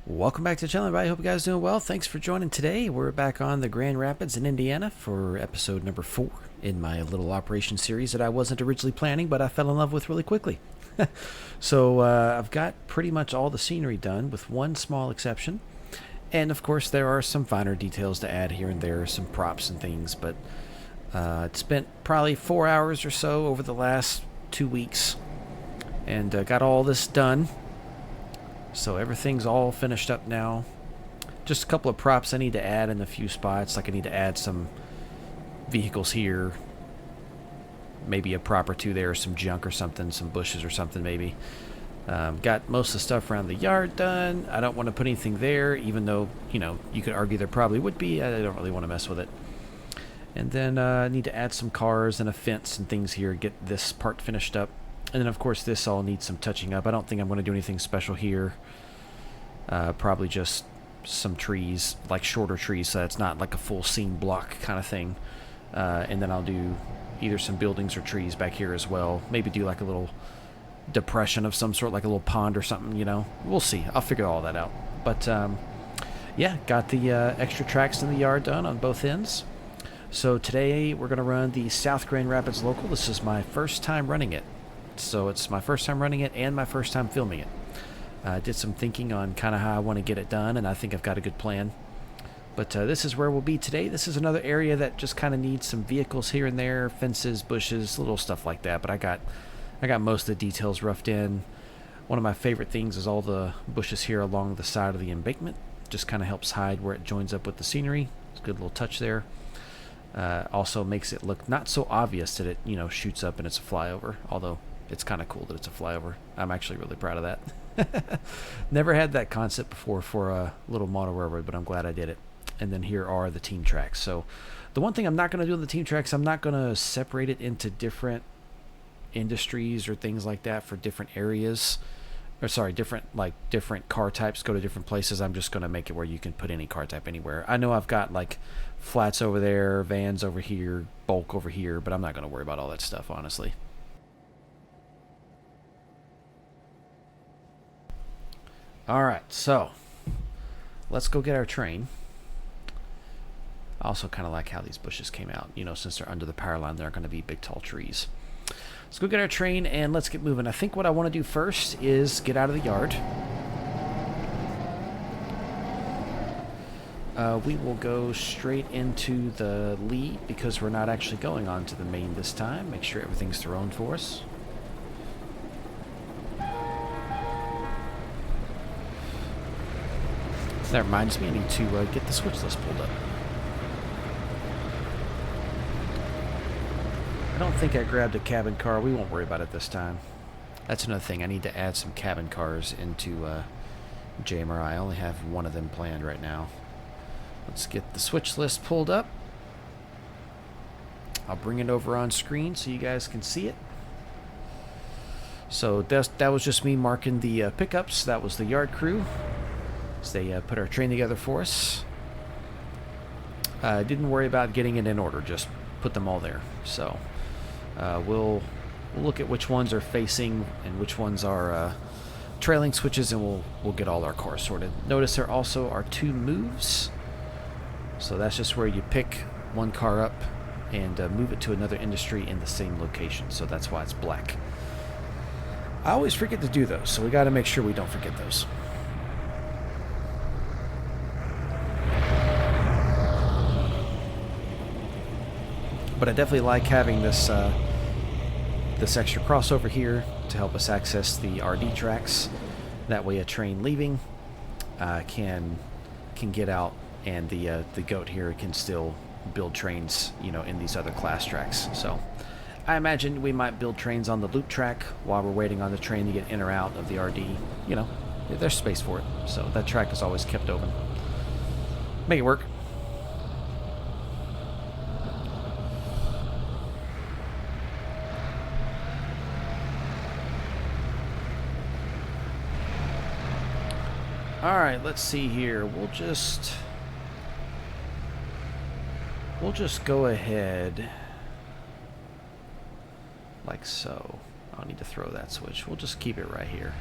Welcome back to the channel, everybody. Hope you guys are doing well. Thanks for joining today. We're back on the Grand Rapids in Indiana for episode number 4 in my little operation series that I wasn't originally planning, but I fell in love with really quickly. So I've got pretty much all the scenery done with one small exception. And of course there are some finer details to add here and there, some props and things, but it spent probably 4 hours or so over the last 2 weeks and got all this done. So everything's all finished up now. Just a couple of props I need to add in a few spots. Like I need to add some vehicles here. Maybe a prop or two there, some junk or something, some bushes or something maybe. Got most of the stuff around the yard done. I don't want to put anything there, even though, you know, you could argue there probably would be. I don't really want to mess with it. And then I need to add some cars and a fence and things here, get this part finished up. And then, of course, this all needs some touching up. I don't think I'm going to do anything special here. Probably just some trees, like shorter trees, so it's not like a full scene block kind of thing. And then I'll do either some buildings or trees back here as well. Maybe do like a little depression of some sort, like a little pond or something, you know. We'll see. I'll figure all that out. But, yeah, got the extra tracks in the yard done on both ends. So today we're going to run the South Grand Rapids Local. This is my first time running it. So it's my first time running it and my first time filming it. I did some thinking on kind of how I want to get it done, and I think I've got a good plan. But this is where we'll be today. This is another area that just kind of needs some vehicles here and there, fences, bushes, little stuff like that. But I got most of the details roughed in. One of my favorite things is all the bushes here along the side of the embankment. Just kind of helps hide where it joins up with the scenery. It's a good little touch there. Also makes it look not so obvious that it, you know, shoots up and it's a flyover, although it's kind of cool that it's a flyover. I'm actually really proud of that. Never had that concept before for a little model railroad, but I'm glad I did it. And then here are the team tracks. So the one thing I'm not going to do in the team tracks, I'm not going to separate it into different industries or things like that for different areas. Or sorry, different car types go to different places. I'm just going to make it where you can put any car type anywhere. I know I've got like flats over there, vans over here, bulk over here, but I'm not going to worry about all that stuff, honestly. Alright, so let's go get our train. I also kind of like how these bushes came out. You know, since they're under the power line, they're going to be big, tall trees. Let's go get our train and let's get moving. I think what I want to do first is get out of the yard. We will go straight into the lead because we're not actually going on to the main this time. Make sure everything's thrown for us. That reminds me, I need to get the switch list pulled up. I don't think I grabbed a cabin car. We won't worry about it this time. That's another thing. I need to add some cabin cars into GR&I. I only have one of them planned right now. Let's get the switch list pulled up. I'll bring it over on screen so you guys can see it. So that was just me marking the pickups. That was the yard crew. So they put our train together for us. Didn't worry about getting it in order, just put them all there. So we'll look at which ones are facing and which ones are trailing switches, and we'll get all our cars sorted. Notice there also are 2 moves. So that's just where you pick one car up and move it to another industry in the same location. So that's why it's black. I always forget to do those, so we got to make sure we don't forget those. But I definitely like having this this extra crossover here to help us access the RD tracks. That way a train leaving can get out, and the goat here can still build trains, you know, in these other class tracks. So I imagine we might build trains on the loop track while we're waiting on the train to get in or out of the RD. You know, there's space for it. So that track is always kept open. Make it work. Alright, let's see here. We'll just go ahead like so. I don't need to throw that switch. We'll just keep it right here.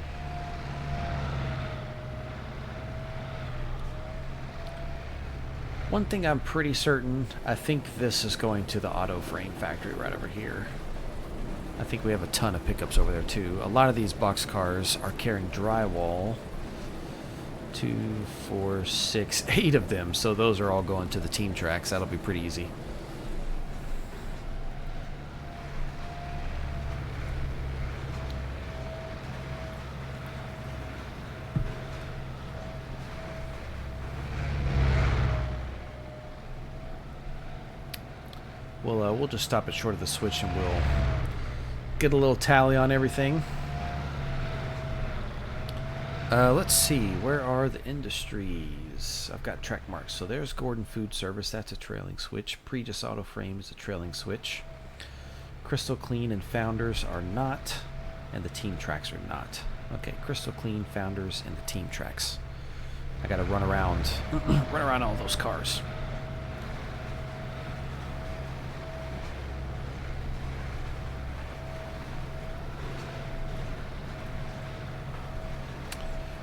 One thing I'm pretty certain, I think this is going to the Autoframe factory right over here. I think we have a ton of pickups over there too. A lot of these boxcars are carrying drywall. 2, 4, 6, 8 of them. So those are all going to the team tracks. That'll be pretty easy. We'll just stop it short of the switch and we'll get a little tally on everything. Let's see, where are the industries? I've got track marks. So there's Gordon Food Service, that's a trailing switch. Pregis Autoframe is a trailing switch. Crystal Clean and Founders are not, and the team tracks are not. Okay, Crystal Clean, Founders, and the team tracks. I gotta run around, run around all those cars.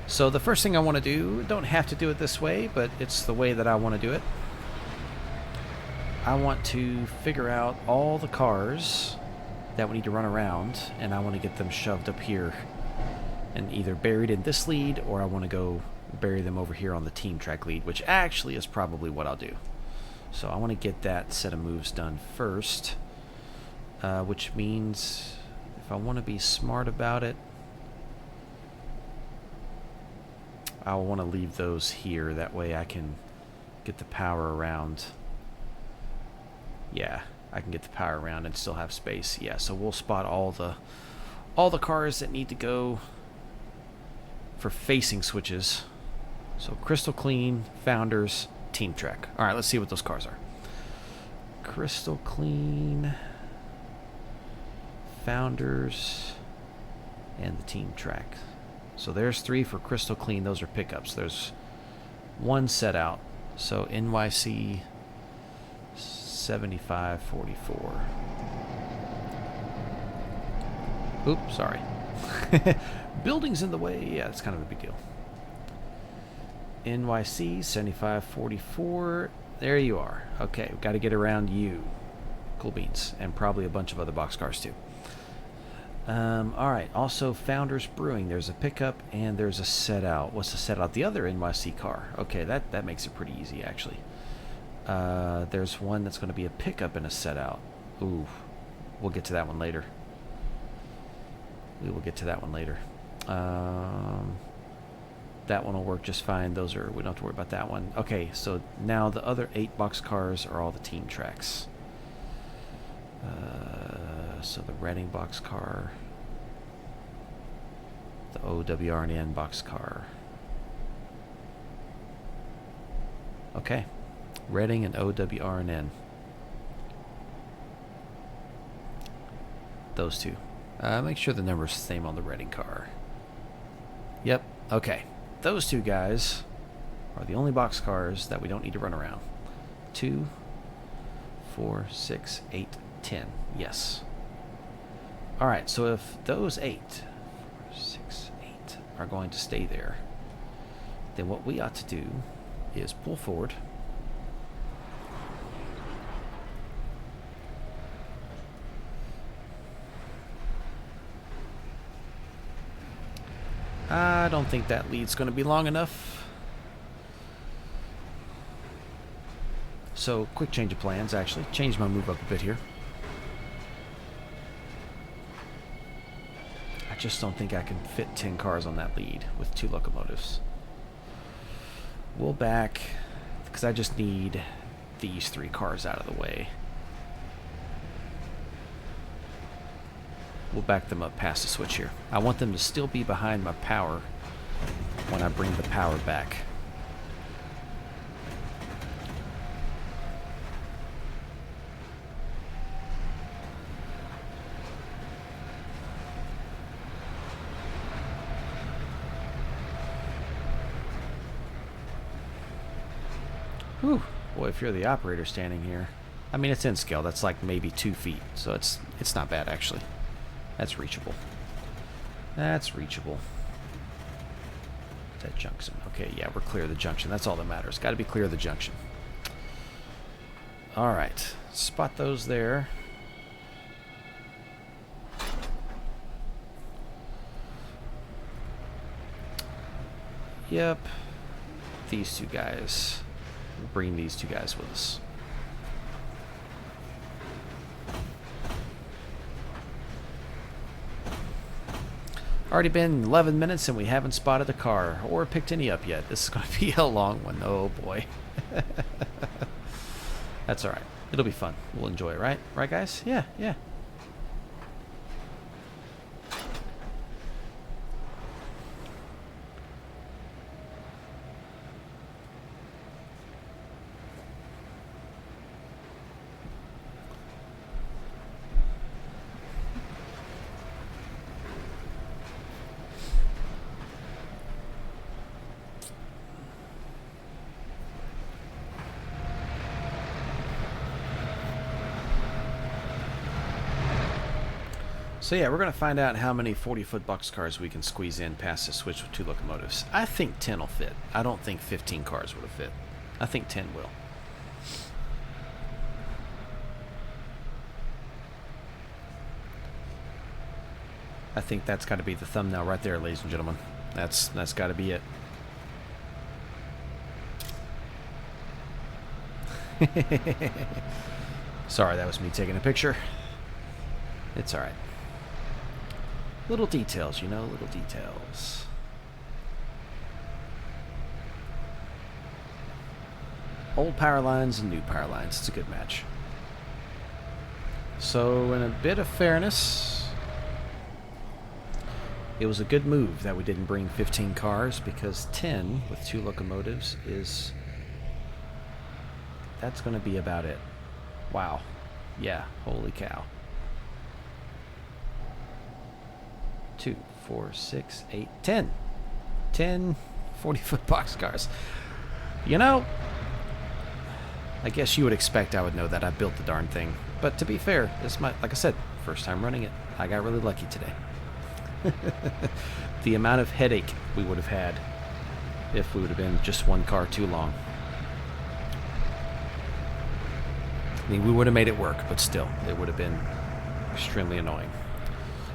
So the first thing I want to do, don't have to do it this way, but it's the way that I want to do it. I want to figure out all the cars that we need to run around, and I want to get them shoved up here and either buried in this lead, or I want to go bury them over here on the team track lead, which actually is probably what I'll do. So I want to get that set of moves done first, which means if I want to be smart about it, I'll want to leave those here. That way I can get the power around. Yeah, I can get the power around and still have space. Yeah, so we'll spot all the cars that need to go for facing switches. So Crystal Clean, Founders, Team Track. All right, let's see what those cars are. Crystal Clean, Founders, and the Team Track. So there's 3 for Crystal Clean. Those are pickups. There's 1 set out. So NYC 7544. Oops, sorry. Building's in the way. Yeah, it's kind of a big deal. NYC 7544. There you are. Okay, we've got to get around you. Cool beans. And probably a bunch of other boxcars too. Alright, also Founders Brewing. There's a pickup and there's a set out. What's the set out? The other NYC car. Okay, that makes it pretty easy, actually. There's one that's going to be a pickup and a set out. Ooh, we'll get to that one later. We will get to that one later. That one will work just fine. We don't have to worry about that one. Okay, so now the other 8 box cars are all the team tracks. So the Reading box car, the OWR&N box car. Okay, Reading and OWR&N. Those 2. Make sure the number's the same on the Reading car. Yep, okay. Those 2 guys are the only box cars that we don't need to run around. 2, 4, 6, 8, 10. Yes. Alright, so if those 8, 4, 6, 8 are going to stay there, then what we ought to do is pull forward. I don't think that lead's going to be long enough. So, quick change of plans, actually. Change my move up a bit here. I just don't think I can fit 10 cars on that lead with 2 locomotives. We'll back, because I just need these 3 cars out of the way. We'll back them up past the switch here. I want them to still be behind my power when I bring the power back. Whew. Boy, if you're the operator standing here, I mean, it's in scale. That's like maybe 2 feet, so it's not bad actually. That's reachable. That's reachable. That junction. Okay, yeah, we're clear of the junction. That's all that matters. Got to be clear of the junction. Alright, spot those there. Yep. These two guys. Bring these two guys with us. Already been 11 minutes and we haven't spotted a car or picked any up yet. This is going to be a long one. Oh boy. That's alright. It'll be fun. We'll enjoy it, right? Right, guys? Yeah, yeah. So yeah, we're going to find out how many 40-foot boxcars we can squeeze in past the switch with 2 locomotives. I think 10 will fit. I don't think 15 cars would have fit. I think 10 will. I think that's got to be the thumbnail right there, ladies and gentlemen. That's got to be it. Sorry, that was me taking a picture. It's alright. Little details, you know, little details. Old power lines and new power lines. It's a good match. So, in a bit of fairness, it was a good move that we didn't bring 15 cars, because 10 with 2 locomotives is... that's going to be about it. Wow. Yeah, holy cow. 2, 4, 6, 8, 10. 10 40-foot boxcars. You know, I guess you would expect I would know that. I built the darn thing. But to be fair, this might, like I said, first time running it. I got really lucky today. The amount of headache we would have had if we would have been just 1 car too long. I mean, we would have made it work, but still, it would have been extremely annoying.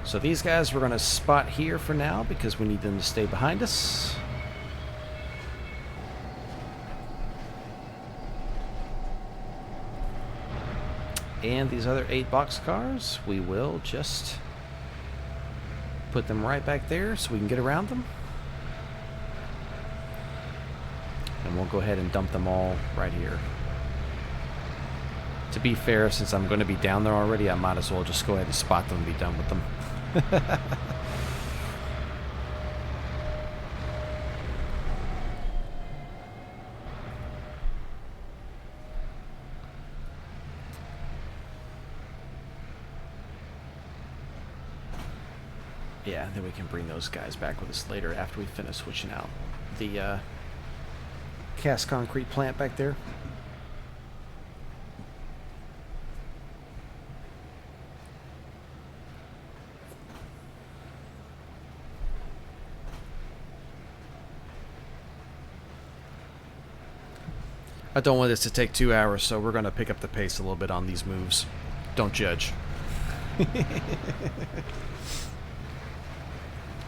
So these guys we're going to spot here for now because we need them to stay behind us. And these other 8 boxcars, we will just put them right back there so we can get around them. And we'll go ahead and dump them all right here. To be fair, since I'm going to be down there already, I might as well just go ahead and spot them and be done with them. Yeah, then we can bring those guys back with us later after we finish switching out the cast concrete plant back there. I don't want this to take 2 hours, so we're going to pick up the pace a little bit on these moves. Don't judge.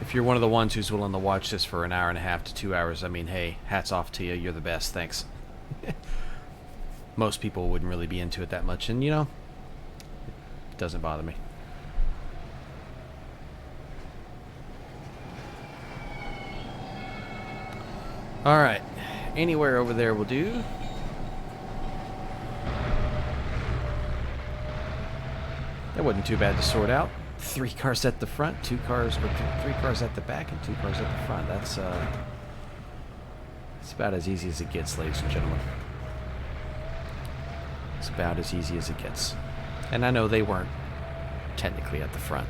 If you're one of the ones who's willing to watch this for an hour and a half to 2 hours, I mean, hey, hats off to you. You're the best. Thanks. Most people wouldn't really be into it that much, and, you know, it doesn't bother me. All right. Anywhere over there will do. That wasn't too bad to sort out. 3 cars at the front, 2 cars, or 3 cars at the back, and 2 cars at the front. That's it's about as easy as it gets, ladies and gentlemen. It's about as easy as it gets. And I know they weren't technically at the front.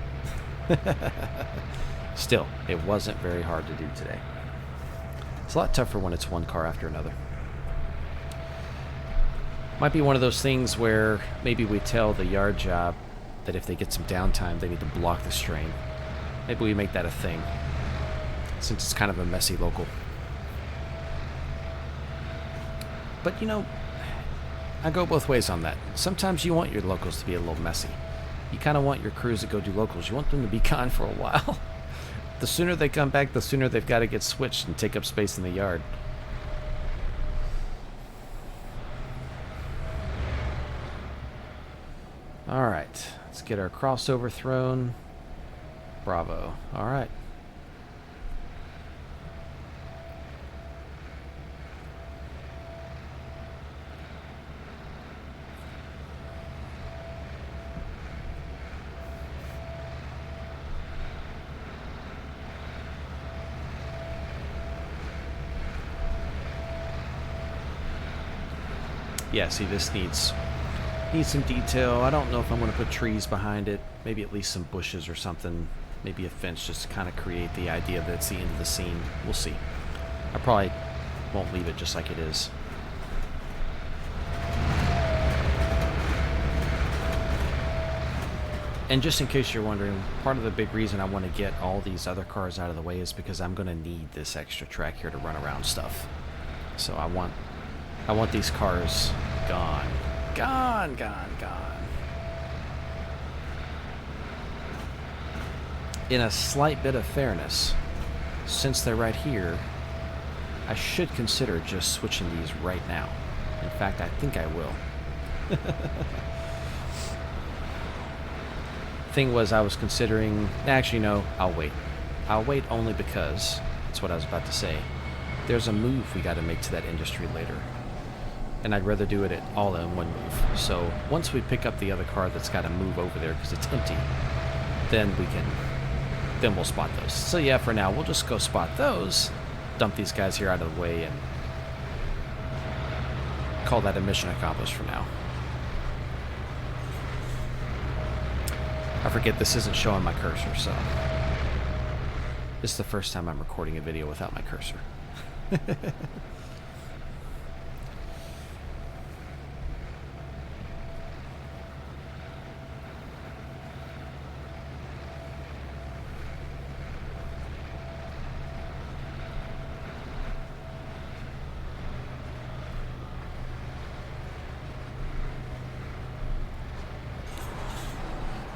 Still, it wasn't very hard to do today. It's a lot tougher when it's 1 car after another. Might be one of those things where maybe we tell the yard job that if they get some downtime, they need to block the strain. Maybe we make that a thing, since it's kind of a messy local. But, you know, I go both ways on that. Sometimes you want your locals to be a little messy. You kind of want your crews to go do locals. You want them to be gone for a while. The sooner they come back, the sooner they've got to get switched and take up space in the yard. Alright, let's get our crossover thrown. Bravo. Alright. Yeah, see, this needs some detail. I don't know if I'm going to put trees behind it. Maybe at least some bushes or something. Maybe a fence just to kind of create the idea that it's the end of the scene. We'll see. I probably won't leave it just like it is. And just in case you're wondering, part of the big reason I want to get all these other cars out of the way is because I'm going to need this extra track here to run around stuff. So I want these cars gone. Gone, gone, gone. In a slight bit of fairness, since they're right here, I should consider just switching these right now. In fact, I think I will. Thing was, I was considering... Actually, no, I'll wait. I'll wait only because... That's what I was about to say. There's a move we got to make to that industry later. And I'd rather do it all in one move. So once we pick up the other car that's got to move over there because it's empty, then we'll spot those. So yeah, for now, we'll just go spot those, dump these guys here out of the way, and call that a mission accomplished for now. I forget this isn't showing my cursor, so this is the first time I'm recording a video without my cursor.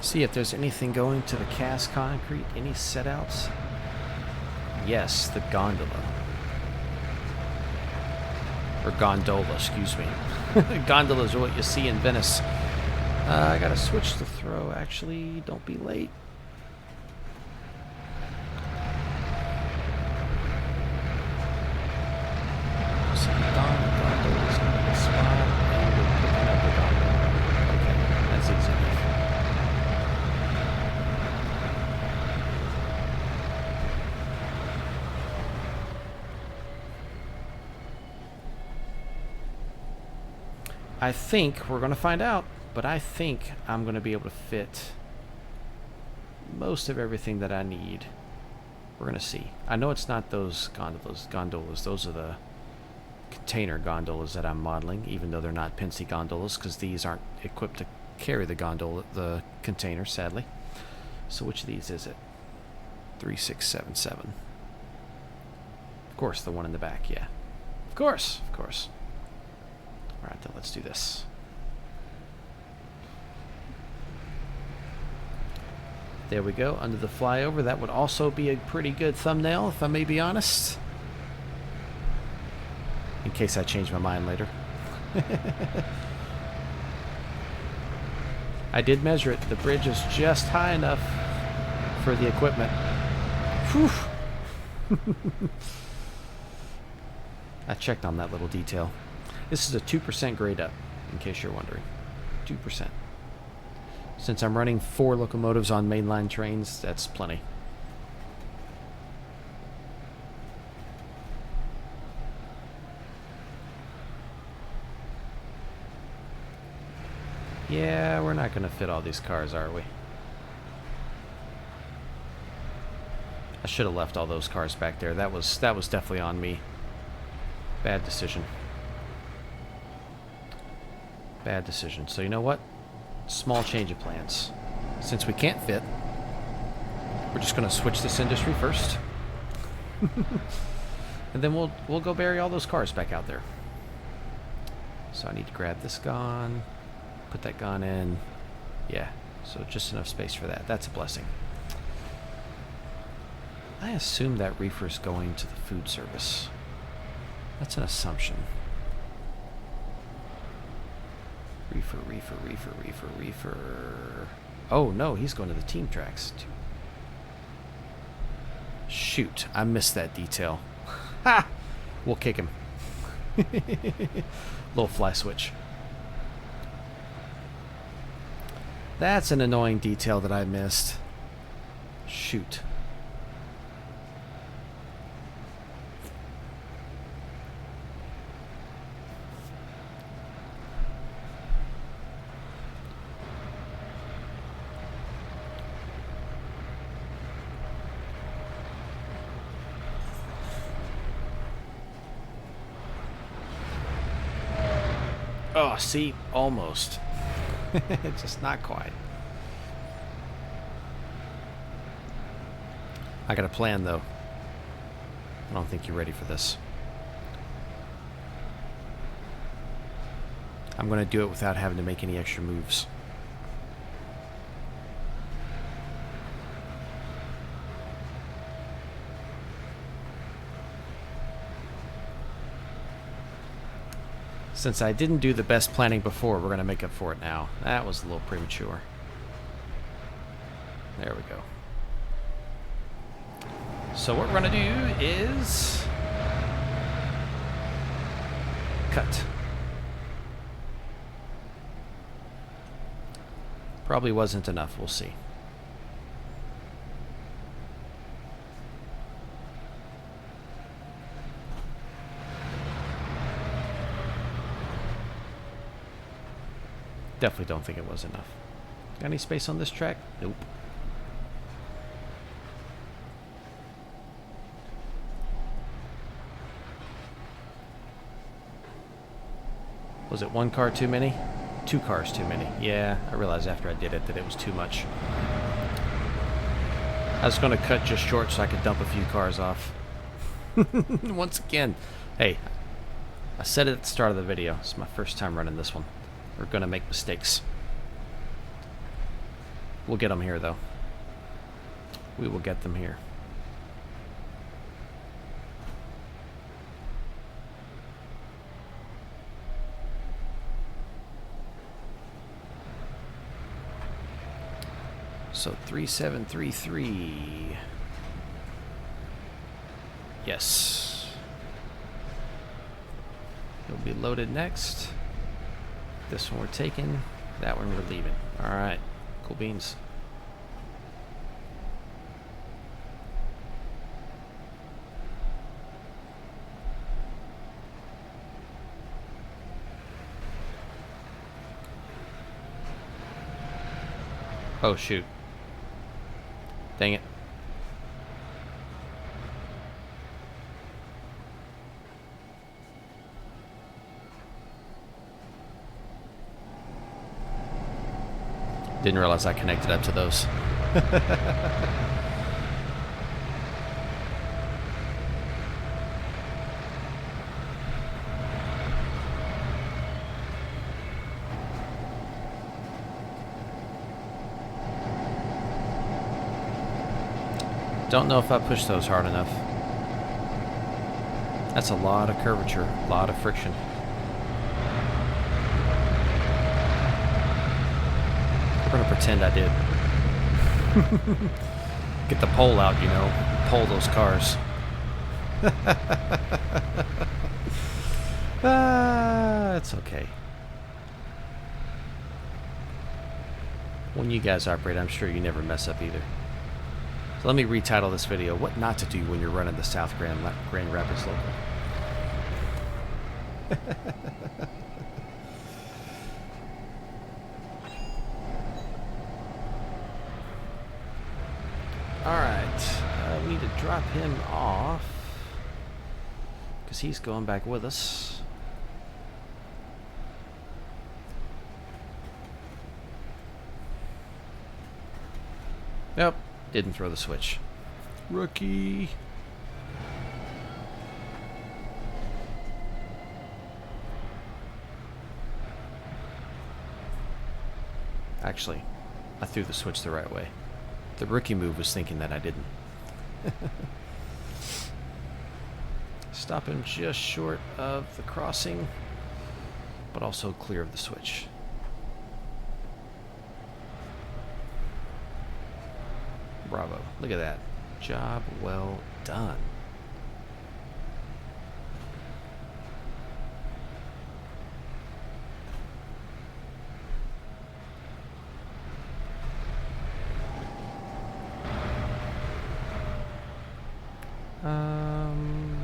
See if there's anything going to the cast concrete, any setouts. Yes, the gondola. Or gondola, excuse me. Gondolas are what you see in Venice. I gotta switch the throw, actually. Don't be late. So gondolas in the spot, and we're picking up a gondola. Okay, that's easy enough. I think we're going to find out, but I think I'm going to be able to fit most of everything that I need. We're going to see. I know it's not those gondolas. Those are the container gondolas that I'm modeling, even though they're not Pennsy gondolas, because these aren't equipped to carry the container, sadly. So which of these is it? 3677. Of course, the one in the back, yeah. Of course, of course. Alright, then let's do this. There we go, under the flyover. That would also be a pretty good thumbnail, if I may be honest. In case I change my mind later. I did measure it. The bridge is just high enough for the equipment. Whew. I checked on that little detail. This is a 2% grade up, in case you're wondering. 2%. Since I'm running 4 locomotives on mainline trains, that's plenty. Yeah, we're not going to fit all these cars, are we? I should have left all those cars back there. That was definitely on me. Bad decision. Bad decision. So you know what? Small change of plans. Since we can't fit, we're just going to switch this industry first. And then we'll go bury all those cars back out there. So I need to grab this gun, put that gun in. Yeah, so just enough space for that. That's a blessing. I assume that Reefer's going to the food service. That's an assumption. Reefer, Reefer, Reefer, Reefer, Reefer. Oh, no, he's going to the team tracks. Shoot, I missed that detail. Ha! We'll kick him. Little fly switch. That's an annoying detail that I missed. Shoot. Oh, see, almost. Just not quite. I got a plan, though. I don't think you're ready for this. I'm going to do it without having to make any extra moves. Since I didn't do the best planning before, we're going to make up for it now. That was a little premature. There we go. So what we're going to do is cut. Probably wasn't enough. We'll see. Definitely don't think it was enough. Got any space on this track? Nope. Was it one car too many? Two cars too many. Yeah, I realized after I did it that it was too much. I was going to cut just short so I could dump a few cars off. Once again, hey, I said it at the start of the video. It's my first time running this one. We're going to make mistakes. We'll get them here, though. We will get them here. So 3733. Yes. It'll be loaded next. This one we're taking. That one we're leaving. Alright. Cool beans. Oh, shoot. Dang it. Didn't realize I connected up to those. Don't know if I pushed those hard enough. That's a lot of curvature, a lot of friction. We're gonna pretend I did. Get the pole out, you know, pole those cars. It's okay. When you guys operate, I'm sure you never mess up either. So let me retitle this video, What Not to Do When You're Running the South Grand Rapids Local. Alright, we need to drop him off, because he's going back with us. Nope, didn't throw the switch. Rookie. Actually, I threw the switch the right way. The rookie move was thinking that I didn't. Stopping just short of the crossing, but also clear of the switch. Bravo. Look at that. Job well done.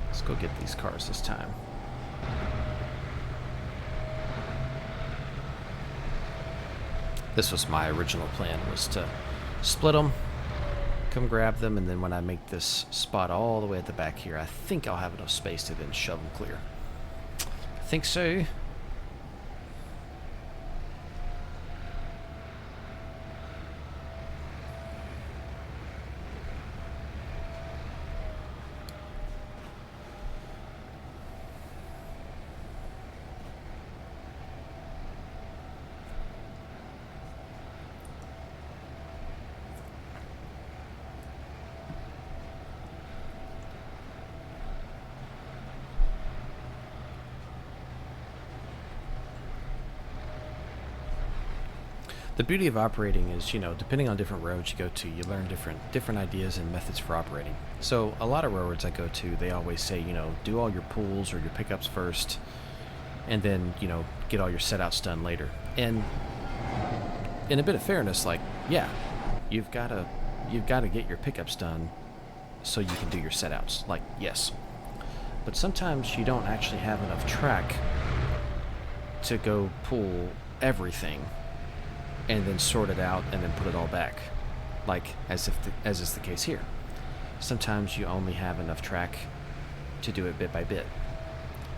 Let's go get these cars this time. This was my original plan, was to split them, come grab them, and then when I make this spot all the way at the back here, I think I'll have enough space to then shove them clear. I think so. The beauty of operating is, you know, depending on different roads you go to, you learn different ideas and methods for operating. So a lot of railroads I go to, they always say, you know, do all your pulls or your pickups first, and then, you know, get all your setouts done later. And in a bit of fairness, like, yeah, you've got to get your pickups done so you can do your setouts. Like, yes. But sometimes you don't actually have enough track to go pull everything and then sort it out and then put it all back, like as is the case here. Sometimes you only have enough track to do it bit by bit.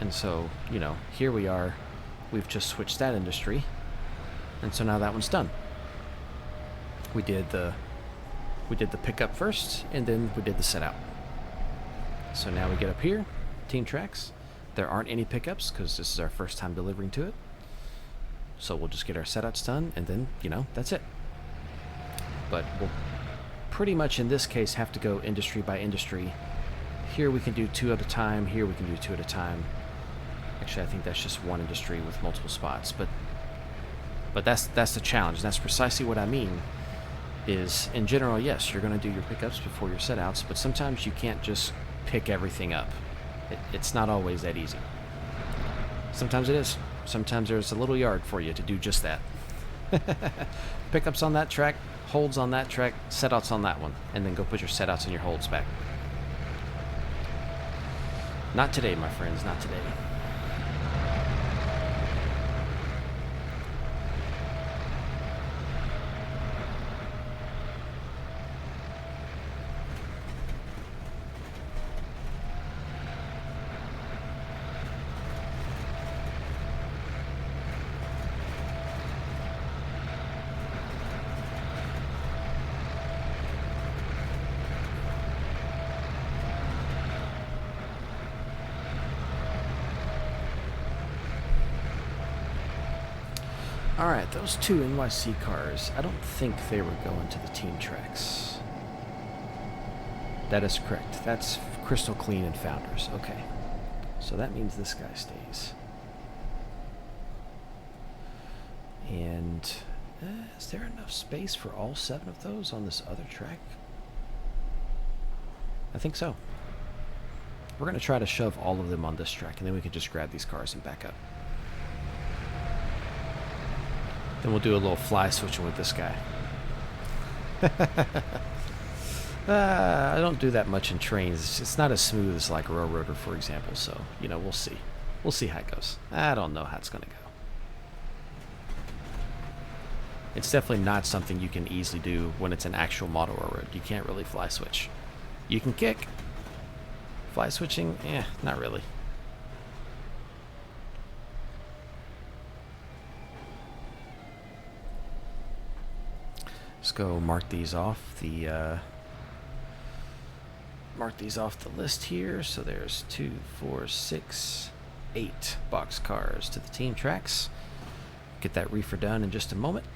And so, you know, here we are, we've just switched that industry, and so now that one's done. We did the pickup first, and then we did the set out. So now we get up here, team tracks. There aren't any pickups because this is our first time delivering to it. So we'll just get our setouts done, and then, you know, that's it. But we'll pretty much in this case have to go industry by industry. Here we can do 2 at a time. Here we can do 2 at a time. Actually, I think that's just one industry with multiple spots. But that's the challenge. That's precisely what I mean. Is in general, yes, you're going to do your pickups before your setouts, but sometimes you can't just pick everything up. It's not always that easy. Sometimes it is. Sometimes there's a little yard for you to do just that. Pickups on that track, holds on that track, setouts on that one, and then go put your setouts and your holds back. Not today, my friends, not today. Alright, those 2 NYC cars, I don't think they were going to the team tracks. That is correct. That's Crystal Clean and Founders. Okay. So that means this guy stays. And is there enough space for all 7 of those on this other track? I think so. We're going to try to shove all of them on this track, and then we can just grab these cars and back up. Then we'll do a little fly switching with this guy. I don't do that much in trains. It's not as smooth as like a railroader, for example. So, you know, we'll see. We'll see how it goes. I don't know how it's going to go. It's definitely not something you can easily do when it's an actual model railroad. You can't really fly switch. You can kick. Fly switching, not really. Let's go mark these off the list here. So there's 2, 4, 6, 8 box cars to the team tracks. Get that reefer done in just a moment.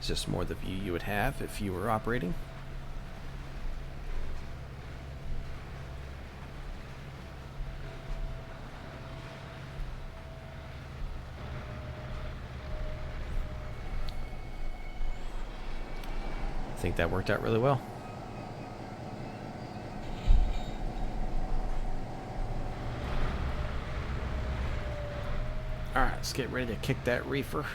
It's just more the view you would have if you were operating. I think that worked out really well. Alright, let's get ready to kick that reefer.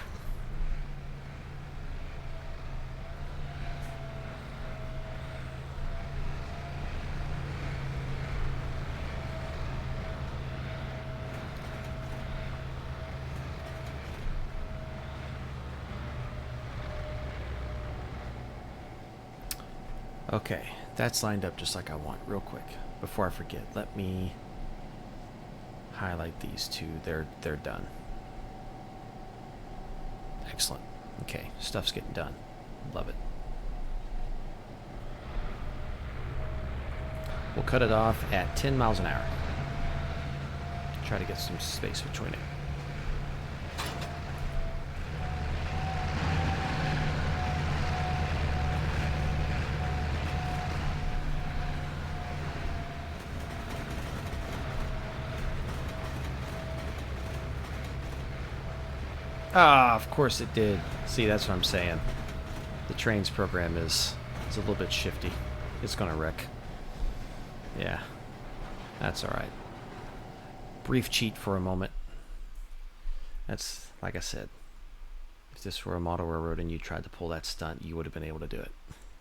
Okay, that's lined up just like I want. Real quick, before I forget, let me highlight these two. They're done. Excellent. Okay, stuff's getting done. Love it. We'll cut it off at 10 miles an hour. Try to get some space between it. Ah, of course it did. See, that's what I'm saying. The trains program is a little bit shifty. It's gonna wreck. Yeah, that's alright. Brief cheat for a moment. That's, like I said, if this were a model railroad and you tried to pull that stunt, you would have been able to do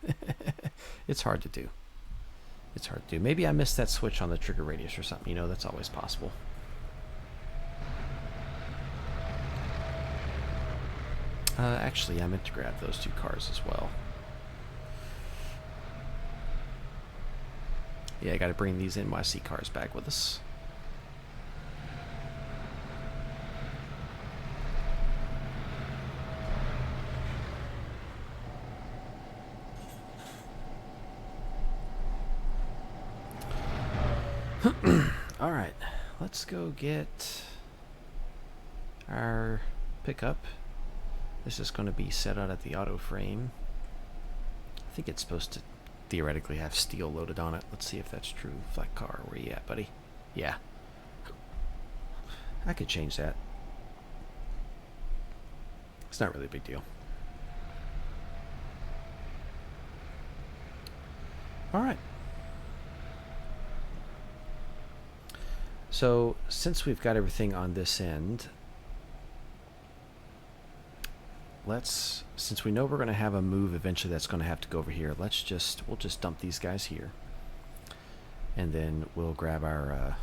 it. It's hard to do. It's hard to do. Maybe I missed that switch on the trigger radius or something. You know, that's always possible. Actually, I meant to grab those two cars as well. Yeah, I got to bring these NYC cars back with us. All right, let's go get our pickup. This is going to be set out at the Autoframe. I think it's supposed to theoretically have steel loaded on it. Let's see if that's true. Flat car, where you at, buddy? Yeah. I could change that. It's not really a big deal. All right. So, since we've got everything on this end, since we know we're going to have a move eventually that's going to have to go over here, we'll just dump these guys here, and then we'll grab our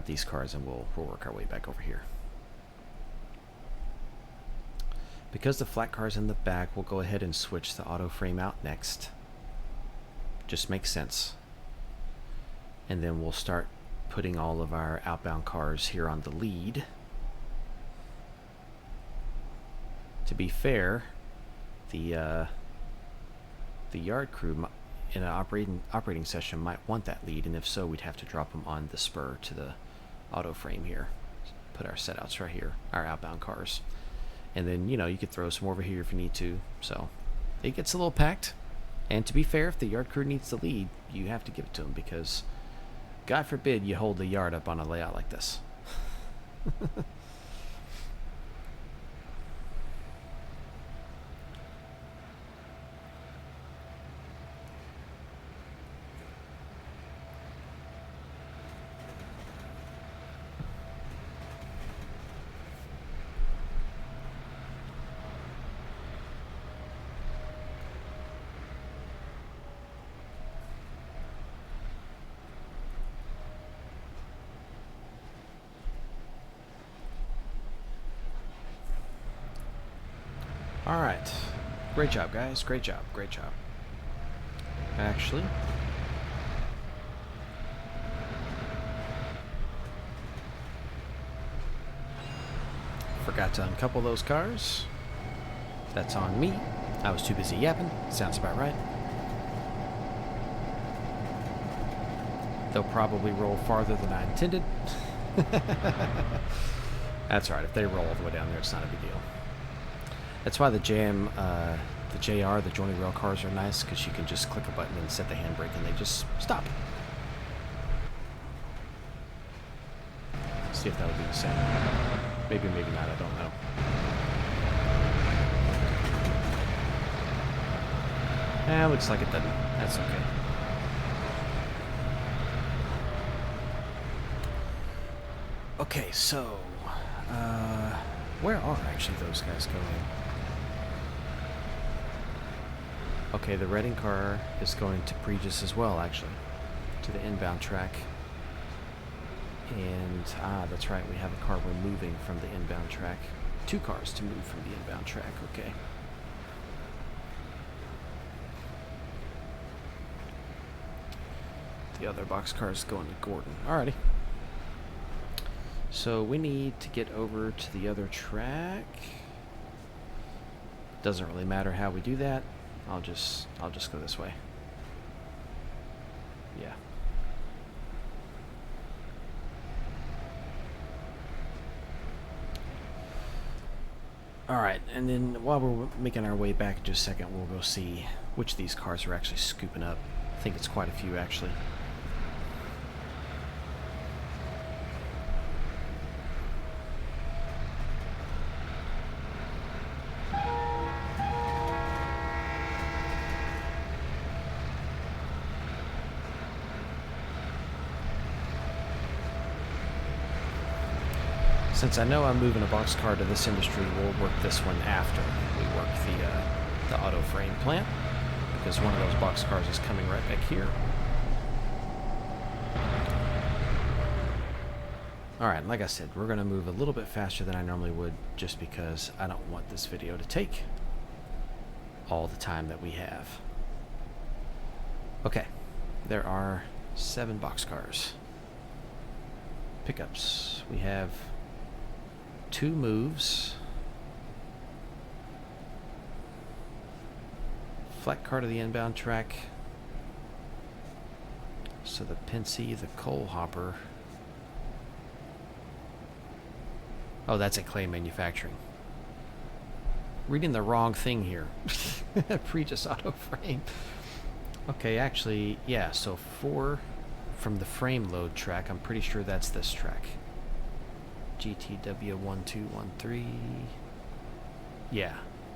these cars and we'll work our way back over here. Because the flat car's in the back, we'll go ahead and switch the Autoframe out next. Just makes sense. And then we'll start putting all of our outbound cars here on the lead. To be fair, the yard crew in an operating session might want that lead, and if so, we'd have to drop them on the spur to the Autoframe here. Put our setouts right here, our outbound cars, and then you could throw some over here if you need to. So it gets a little packed. And to be fair, if the yard crew needs the lead, you have to give it to them, because God forbid you hold the yard up on a layout like this. All right, great job, guys. Great job. Great job. Actually, forgot to uncouple those cars. That's on me. I was too busy yapping. Sounds about right. They'll probably roll farther than I intended. That's all right. If they roll all the way down there, it's not a big deal. That's why the the JR, the joining rail cars are nice, because you can just click a button and set the handbrake and they just stop. See if that would be the same. Maybe, maybe not, I don't know. Looks like it doesn't. That's okay. Okay, so, where are actually those guys going? Okay, the Reading car is going to Pregis as well, actually, to the inbound track. And, that's right, we have a car we're moving from the inbound track. 2 cars to move from the inbound track, okay. The other boxcar is going to Gordon. Alrighty. So we need to get over to the other track. Doesn't really matter how we do that. I'll just go this way. Yeah. Alright, and then while we're making our way back in just a second, we'll go see which of these cars are actually scooping up. I think it's quite a few, actually. Since I know I'm moving a boxcar to this industry, we'll work this one after we work the Autoframe plant, because one of those boxcars is coming right back here. Alright, like I said, we're going to move a little bit faster than I normally would, just because I don't want this video to take all the time that we have. Okay, there are 7 boxcars. Pickups. We have 2 moves. Flat car to the inbound track. So the Pensy, the coal hopper. Oh, that's at Clay Manufacturing. Reading the wrong thing here. Pregis Autoframe. Okay, actually, yeah, so 4 from the frame load track. I'm pretty sure that's this track. GTW1213. Yeah,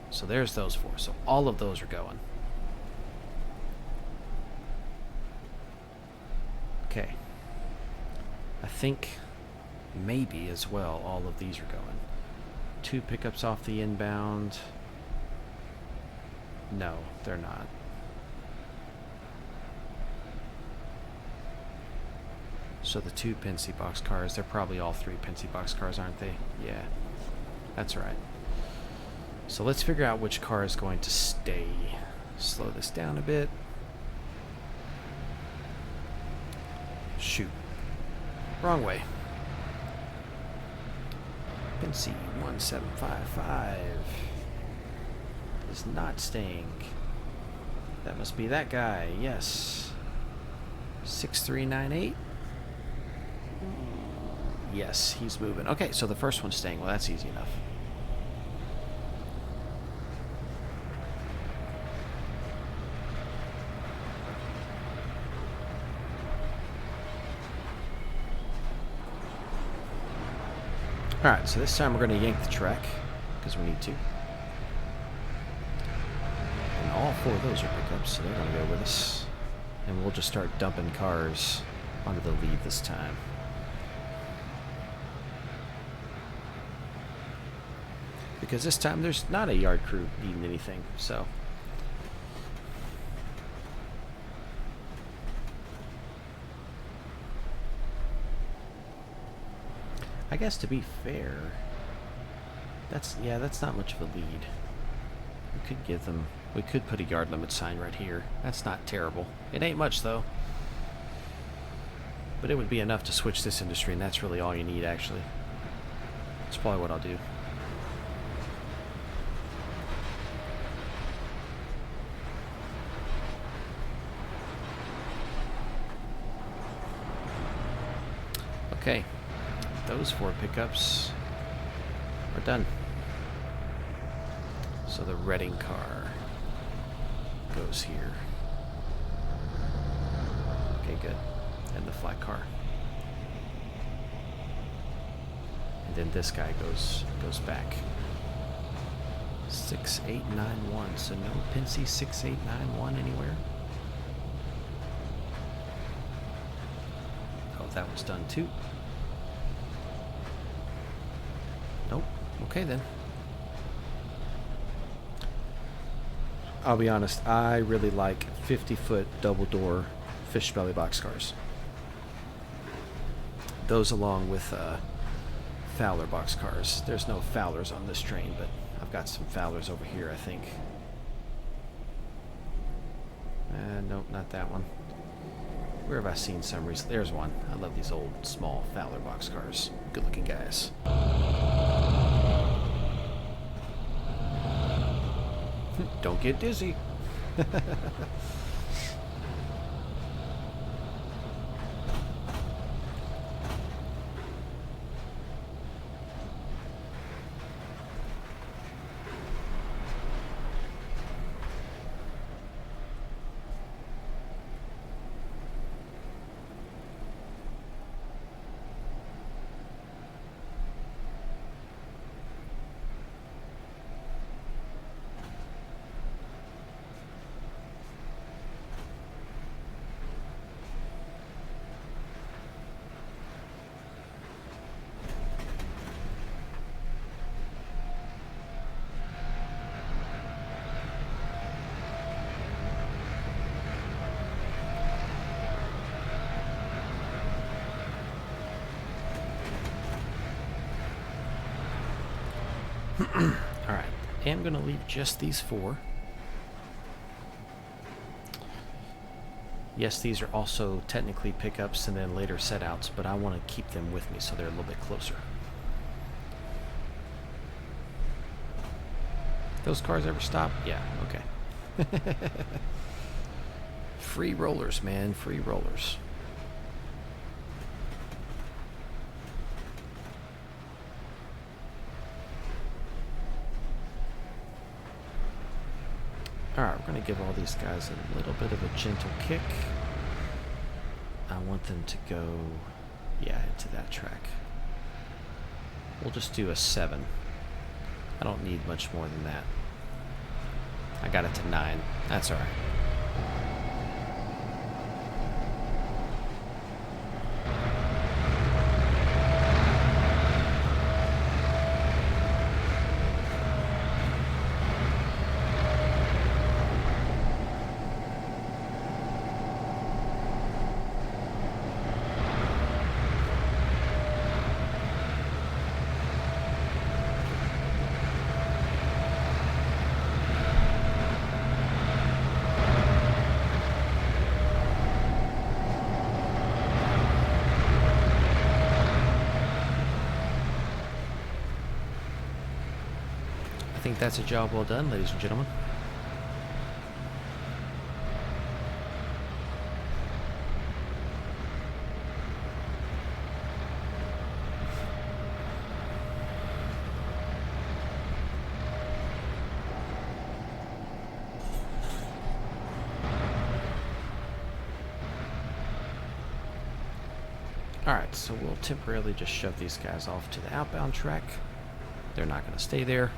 so there's those 4. So all of those are going. Okay. I think maybe as well all of these are going. 2 pickups off the inbound. No, they're not. So the 2 Pensy boxcars, they're probably all 3 Pensy boxcars, aren't they? Yeah, that's right. So let's figure out which car is going to stay. Slow this down a bit. Shoot. Wrong way. Pensy 1755 is not staying. That must be that guy, yes. 6398. Yes, he's moving. Okay, so the first one's staying. Well, that's easy enough. Alright, so this time we're going to yank the track, because we need to. And all 4 of those are pickups, so they're going to go with us. And we'll just start dumping cars onto the lead this time. Because this time there's not a yard crew needing anything, so. I guess to be fair, that's not much of a lead. We could give them, we could put a yard limit sign right here. That's not terrible. It ain't much though. But it would be enough to switch this industry, and that's really all you need actually. That's probably what I'll do. Okay. Those 4 pickups are done. So the Reading car goes here. Okay, good. And the flat car. And then this guy goes back. 6891. So no Pincy 6891 anywhere. Oh, that was done too. Nope. Okay then. I'll be honest, I really like 50-foot double-door fish belly boxcars. Those along with Fowler boxcars. There's no Fowlers on this train, but I've got some Fowlers over here, I think. Nope, not that one. Where have I seen some recently? There's one. I love these old, small Fowler boxcars. Good-looking guys. Don't get dizzy. Alright, I'm going to leave just these 4. Yes, these are also technically pickups and then later setouts, but I want to keep them with me so they're a little bit closer. Those cars ever stop? Yeah, okay. Free rollers, man, free rollers. Alright, we're going to give all these guys a little bit of a gentle kick. I want them to go, yeah, into that track. We'll just do a 7. I don't need much more than that. I got it to 9. That's alright. I think that's a job well done, ladies and gentlemen. Alright, so we'll temporarily just shove these guys off to the outbound track. They're not going to stay there.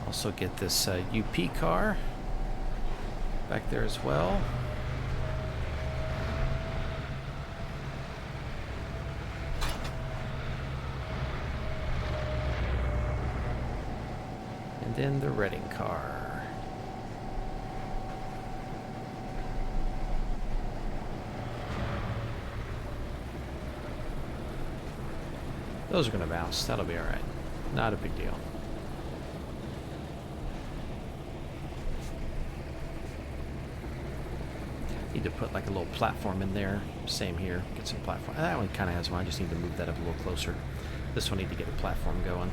Also get this UP car back there as well. And then the Reading car. Those are going to bounce. That'll be alright. Not a big deal. Need to put like a little platform in there. Same here. Get some platform. That one kind of has one. I just need to move that up a little closer. This one need to get a platform going.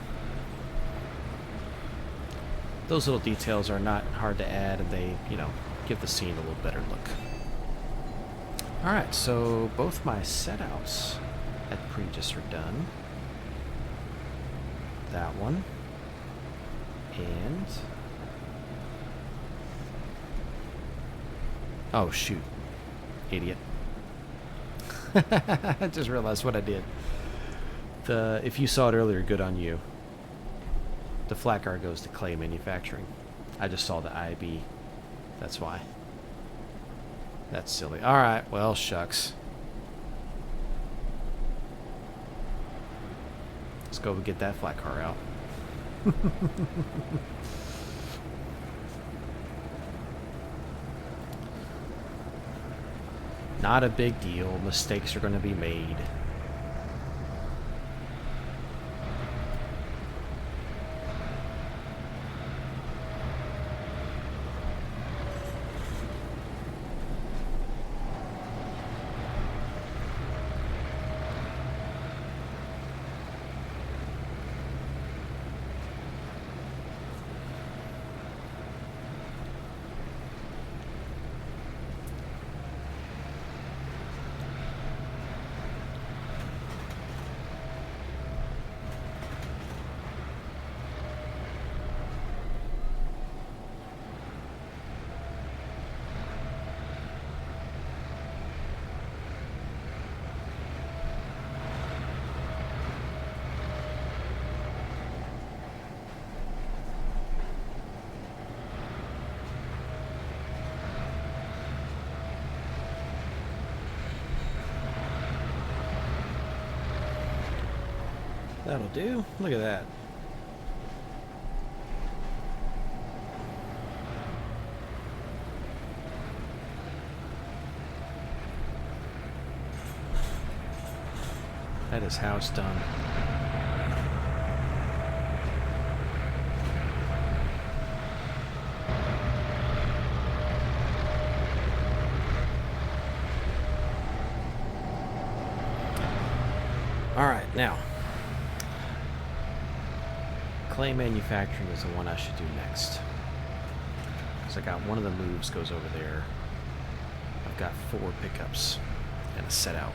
Those little details are not hard to add, and they, you know, give the scene a little better look. Alright, so both my setouts at Pregis are done. That one. And... oh, shoot. Idiot. I just realized what I did. If you saw it earlier, good on you. The flat guard goes to clay manufacturing. I just saw the IB. That's why. That's silly. Alright, well, shucks. Let's go get that flat car out. Not a big deal. Mistakes are going to be made. That'll do. Look at that. That is how it's done. All right, now. Clay manufacturing is the one I should do next. Because I got one of the moves goes over there. I've got 4 pickups and a set out.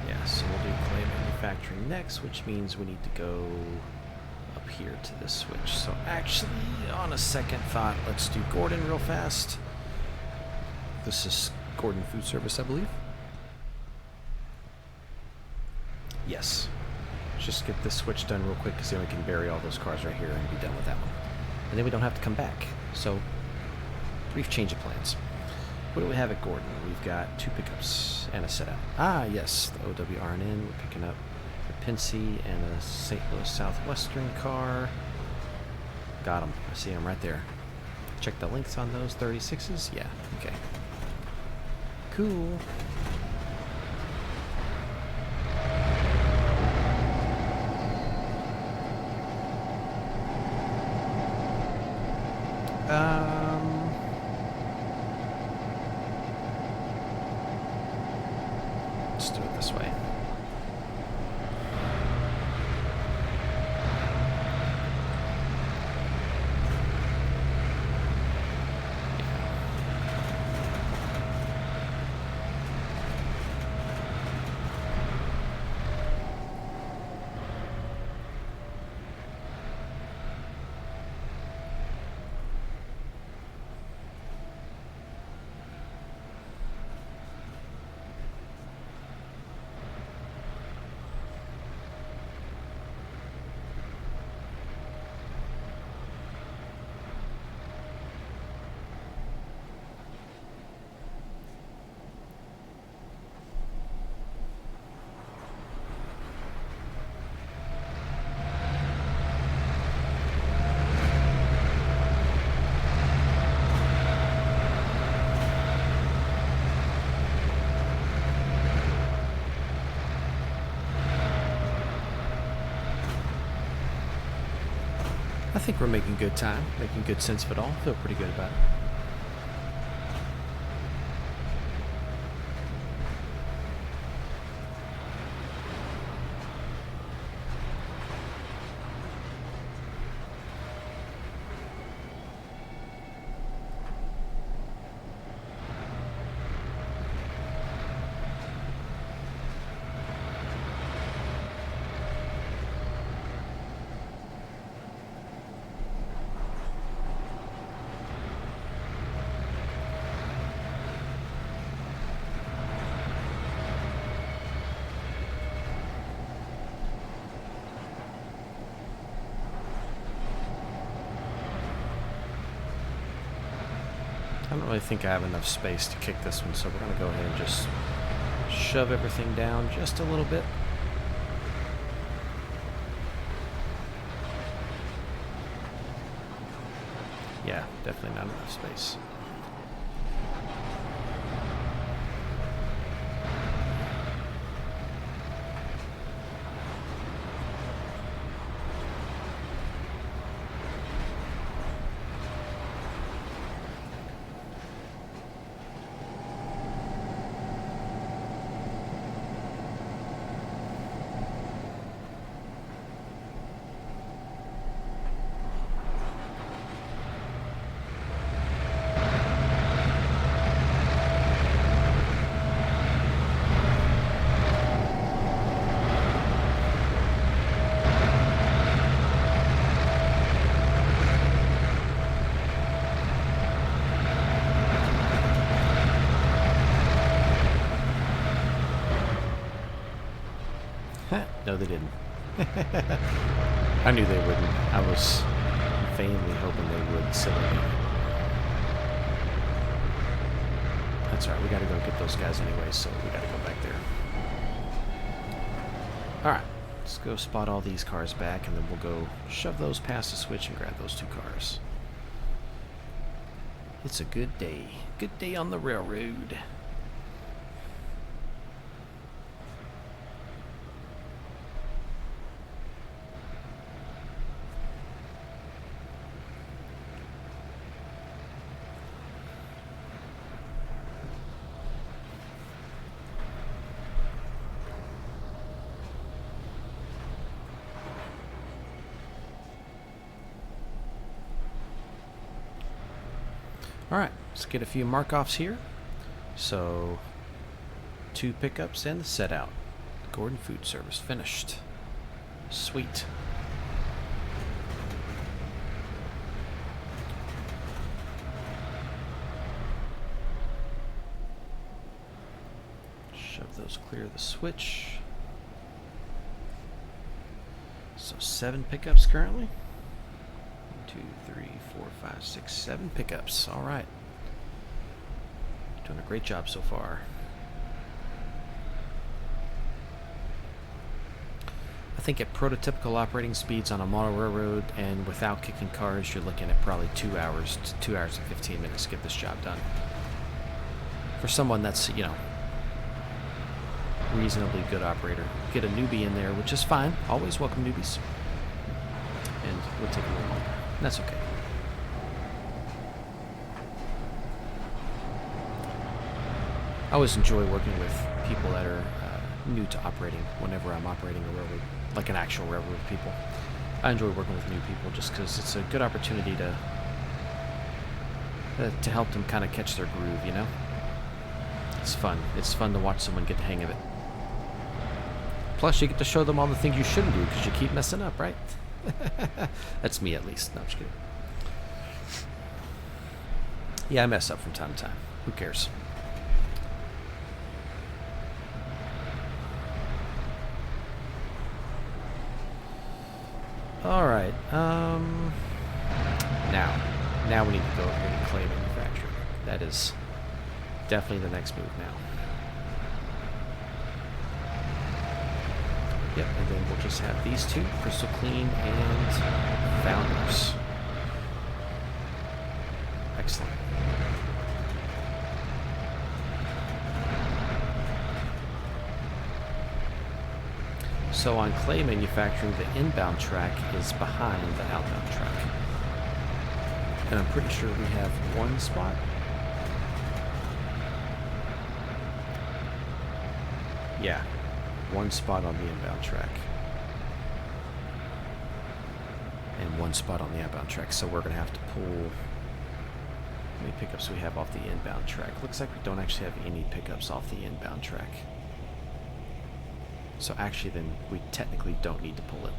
Yeah, so we'll do clay manufacturing next, which means we need to go up here to this switch. So actually, on a second thought, let's do Gordon real fast. This is Gordon Food Service, I believe. Yes. Just get this switch done real quick because then we can bury all those cars right here and be done with that one. And then we don't have to come back. So, brief change of plans. What do we have at Gordon? We've got 2 pickups and a set out. Ah, yes, the OWRN. We're picking up a Pincy and a St. Louis Southwestern car. Got them. I see them right there. Check the links on those 36s. Yeah, okay. Cool. Let's do it this way. I think we're making good time, making good sense of it all. Feel pretty good about it. I don't really think I have enough space to kick this one, so we're going to go ahead and just shove everything down just a little bit. Yeah, definitely not enough space. No, they didn't. I knew they wouldn't. I was vainly hoping they would, silly me. That's alright, we gotta go get those guys anyway, so we gotta go back there. Alright, let's go spot all these cars back, and then we'll go shove those past the switch and grab those 2 cars. It's a good day. Good day on the railroad. Alright, let's get a few mark-offs here. So, 2 pickups and the set out. Gordon Food Service finished. Sweet. Shove those clear of the switch. So 7 pickups currently. 2, 3, 4, 5, 6, 7 pickups. All right. Doing a great job so far. I think at prototypical operating speeds on a model railroad and without kicking cars, you're looking at probably 2 hours to 2 hours and 15 minutes to get this job done. For someone that's, you know, reasonably good operator. Get a newbie in there, which is fine. Always welcome newbies. And we'll take a little longer. That's okay. I always enjoy working with people that are new to operating whenever I'm operating a railroad, like an actual railroad with people. I enjoy working with new people just because it's a good opportunity to help them kind of catch their groove, you know? It's fun. It's fun to watch someone get the hang of it. Plus, you get to show them all the things you shouldn't do because you keep messing up, right? That's me, at least. No, I'm just kidding. Yeah, I mess up from time to time. Who cares? All right. Now we need to go over here to clay manufacturing. That is definitely the next move now. Yep, and then we'll just have these 2, Crystal Clean and Founders. Excellent. So on clay manufacturing, the inbound track is behind the outbound track. And I'm pretty sure we have 1 spot. Yeah. 1 spot on the inbound track. And 1 spot on the outbound track. So we're going to have to pull... How many pickups do we have off the inbound track? Looks like we don't actually have any pickups off the inbound track. So actually then we technically don't need to pull it.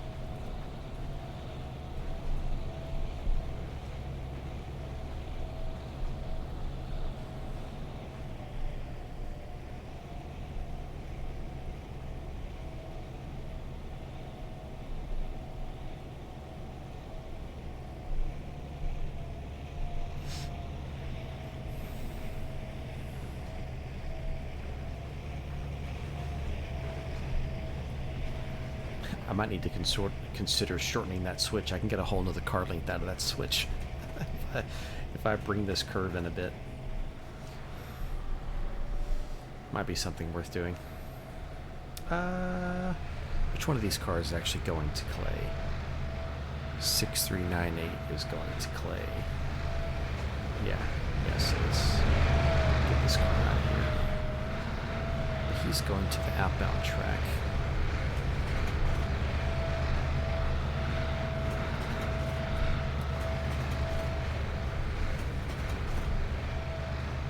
I might need to consider shortening that switch. I can get a whole nother car length out of that switch if I bring this curve in a bit. Might be something worth doing. Which one of these cars is actually going to clay? 6398 is going to clay. Yeah, yes it is. Get this car out of here. He's going to the outbound track.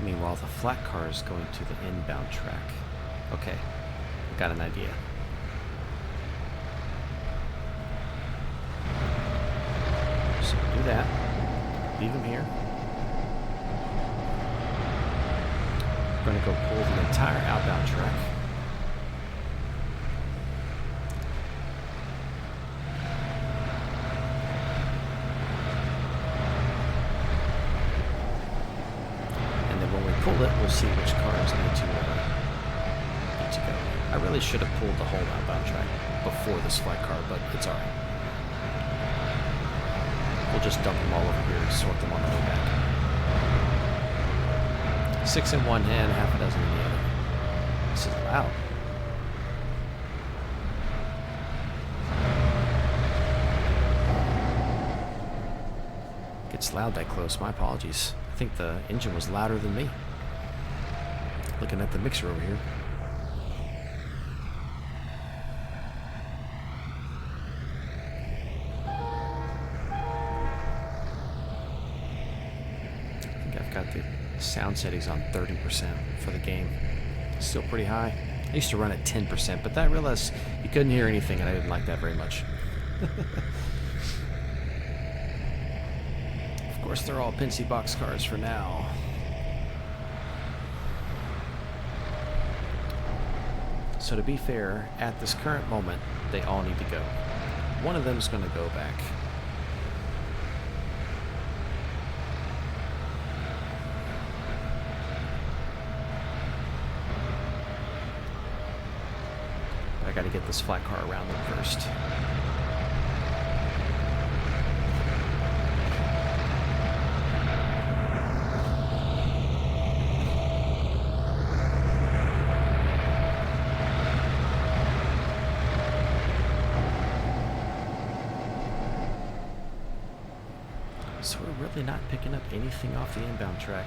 Meanwhile, the flat car is going to the inbound track. Okay, got an idea. So do that. Leave him here. We're going to go pull the entire outbound track. We'll see which cars need to go. I really should have pulled the whole outbound track before this flat car, but it's alright. We'll just dump them all over here and sort them on the way back. 6 in one hand, half a dozen in the other. This is loud. Gets loud that close. My apologies. I think the engine was louder than me. Looking at the mixer over here. I think I've got the sound settings on 30% for the game. Still pretty high. I used to run at 10%, but I realized you couldn't hear anything, and I didn't like that very much. Of course, they're all Pincy box cars for now. So to be fair, at this current moment, they all need to go. One of them is going to go back. I got to get this flat car around them first. So we're really not picking up anything off the inbound track.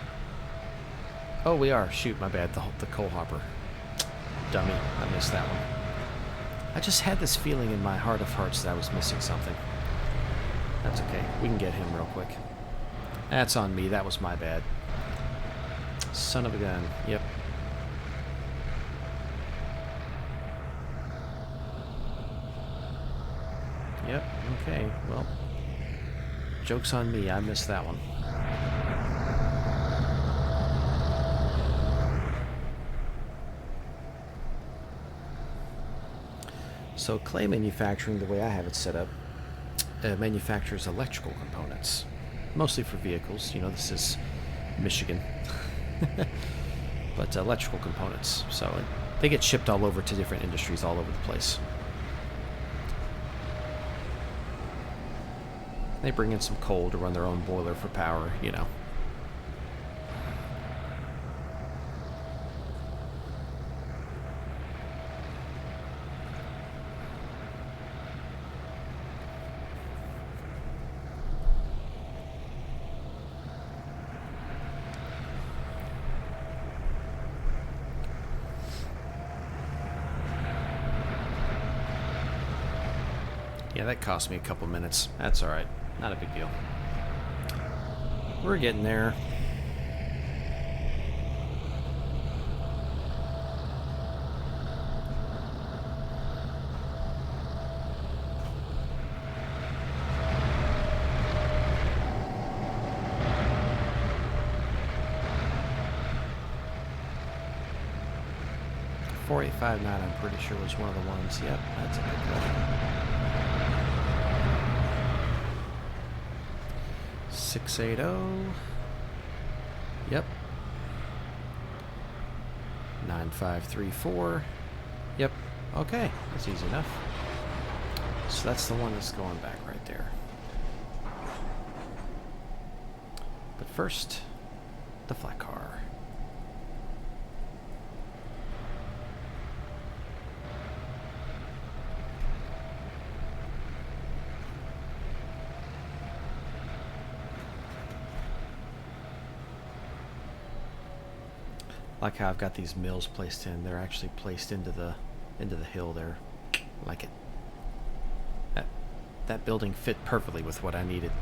Oh, we are. Shoot, my bad. The coal hopper. Dummy. I missed that one. I just had this feeling in my heart of hearts that I was missing something. That's okay. We can get him real quick. That's on me. That was my bad. Son of a gun. Yep. Yep. Okay. Well. Joke's on me, I missed that one. So clay manufacturing, the way I have it set up, manufactures electrical components, mostly for vehicles. You know, this is Michigan. But electrical components. So they get shipped all over to different industries all over the place. They bring in some coal to run their own boiler for power, you know. Yeah, that cost me a couple minutes. That's alright. Not a big deal. We're getting there. .485 knot, I'm pretty sure was one of the ones. Yep, that's a good cut. 680. Yep. 9534. Yep. Okay, that's easy enough. So that's the one that's going back right there. But first, the flat car. Like how I've got these mills placed in. They're actually placed into the hill there. Like it. That building fit perfectly with what I needed.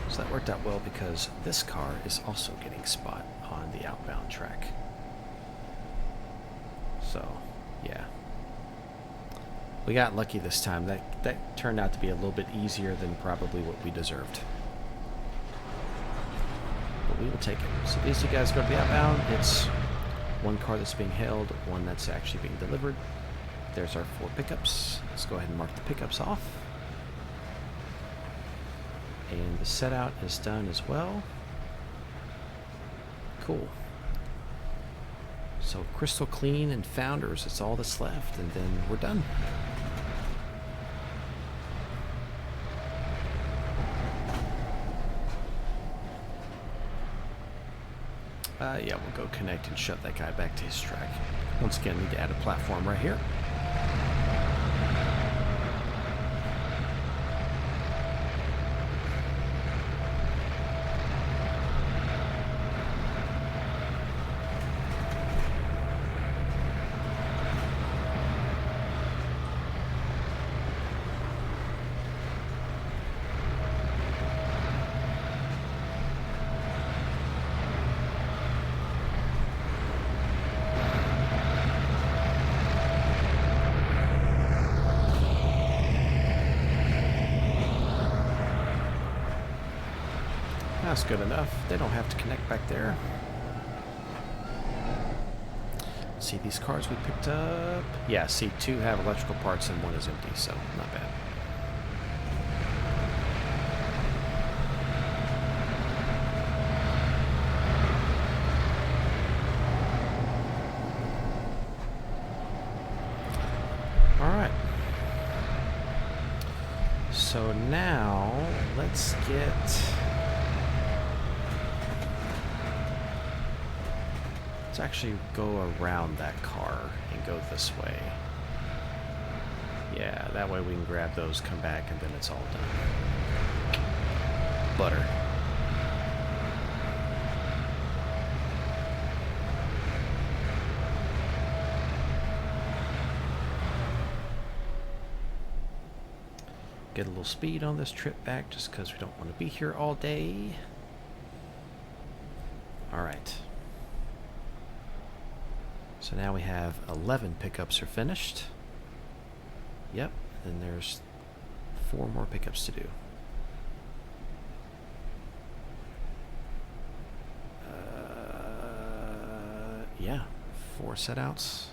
So that worked out well because this car is also getting spot on the outbound track. So, yeah. We got lucky this time. That turned out to be a little bit easier than probably what we deserved. But we will take it. So these two guys go to the outbound. It's one car that's being held, one that's actually being delivered. There's our 4 pickups. Let's go ahead and mark the pickups off. And the set out is done as well. Cool. So crystal clean and founders, it's all that's left, and then we're done. Yeah, we'll go connect and shut that guy back to his track. Once again, need to add a platform right here. That's good enough. They don't have to connect back there. See these cars we picked up? Yeah, see, 2 have electrical parts and 1 is empty, so not bad. Alright. So now, let's actually go around that car and go this way. Yeah, that way we can grab those, come back, and then it's all done. Butter. Get a little speed on this trip back just because we don't want to be here all day. Alright. So now we have 11 pickups are finished. Yep, and then there's 4 more pickups to do. Yeah, 4 setouts.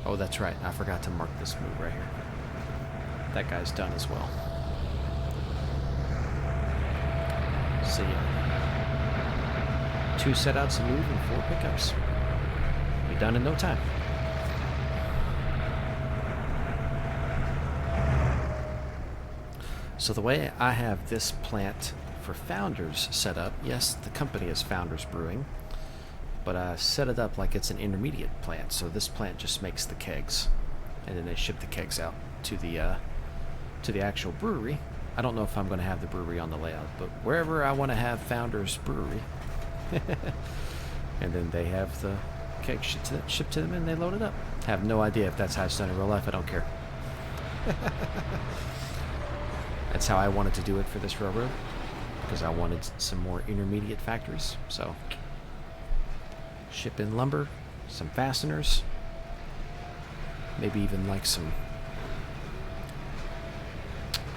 Oh, that's right. I forgot to mark this move right here. That guy's done as well. See ya. 2 setouts to move and 4 pickups. Be done in no time. So the way I have this plant for Founders set up, yes, the company is Founders Brewing, but I set it up like it's an intermediate plant. So this plant just makes the kegs, and then they ship the kegs out to the actual brewery. I don't know if I'm going to have the brewery on the layout, but wherever I want to have Founders Brewery, and then they have the keg shipped to them and they load it up. Have no idea if that's how it's done in real life. I don't care. That's how I wanted to do it for this railroad, because I wanted some more intermediate factories. So ship in lumber, some fasteners. Maybe even like some,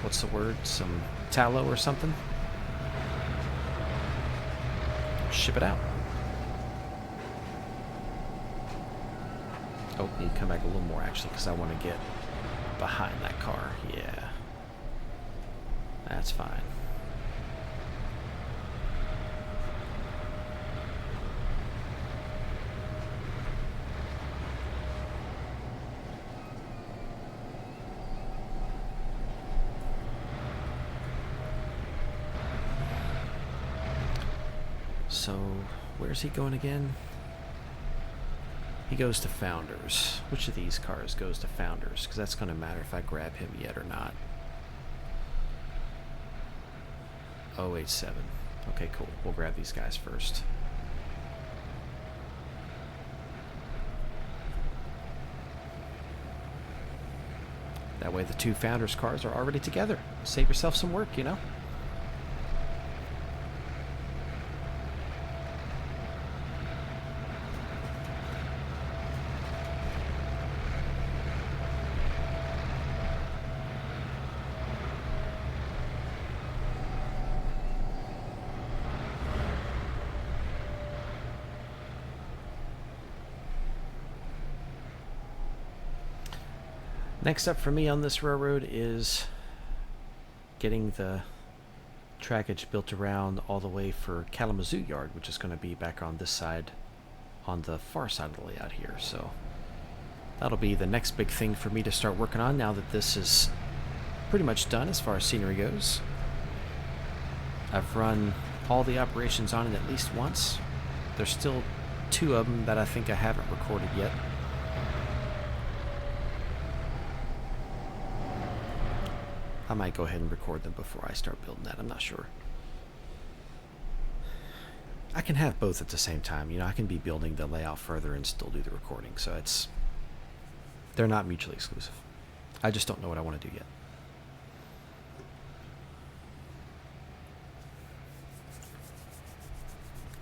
what's the word? Some tallow or something. Ship it out. Oh, need to come back a little more actually, because I want to get behind that car. Yeah. That's fine. So, where's he going again? He goes to Founders. Which of these cars goes to Founders? Because that's going to matter if I grab him yet or not. 087. Okay, cool. We'll grab these guys first. That way the two Founders cars are already together. Save yourself some work, you know? Next up for me on this railroad is getting the trackage built around all the way for Kalamazoo Yard, which is going to be back on this side, on the far side of the layout here. So that'll be the next big thing for me to start working on now that this is pretty much done as far as scenery goes. I've run all the operations on it at least once. There's still 2 of them that I think I haven't recorded yet. I might go ahead and record them before I start building that. I'm not sure. I can have both at the same time. You know, I can be building the layout further and still do the recording. So they're not mutually exclusive. I just don't know what I want to do yet.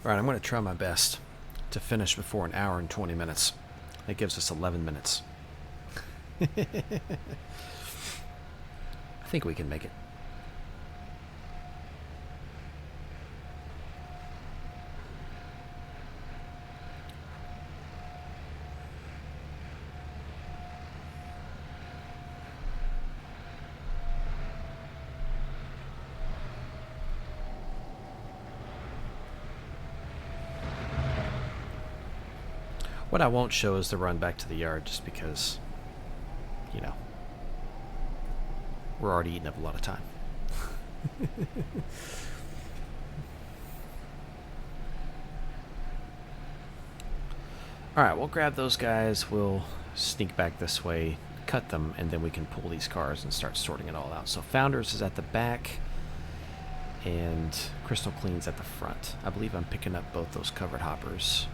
Alright, I'm going to try my best to finish before an hour and 20 minutes. That gives us 11 minutes. I think we can make it. What I won't show is the run back to the yard, just because, you know, we're already eating up a lot of time. Alright, we'll grab those guys, we'll sneak back this way, cut them, and then we can pull these cars and start sorting it all out. So Founders is at the back, and Crystal Clean's at the front. I believe I'm picking up both those covered hoppers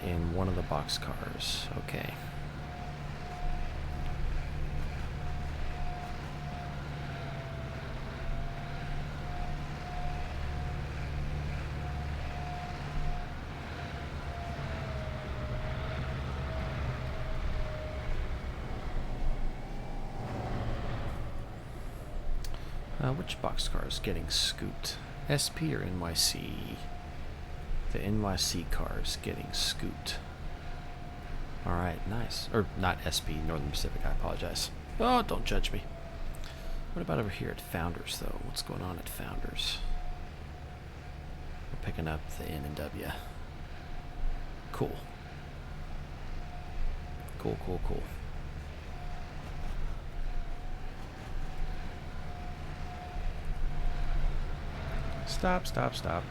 in one of the box cars. Okay. Which boxcar is getting scooped? SP or NYC? The NYC car is getting scooped. Alright, nice. Or not SP, Northern Pacific, I apologize. Oh, don't judge me. What about over here at Founders, though? What's going on at Founders? We're picking up the N and W. Cool. Cool, cool, cool. Stop, stop, stop.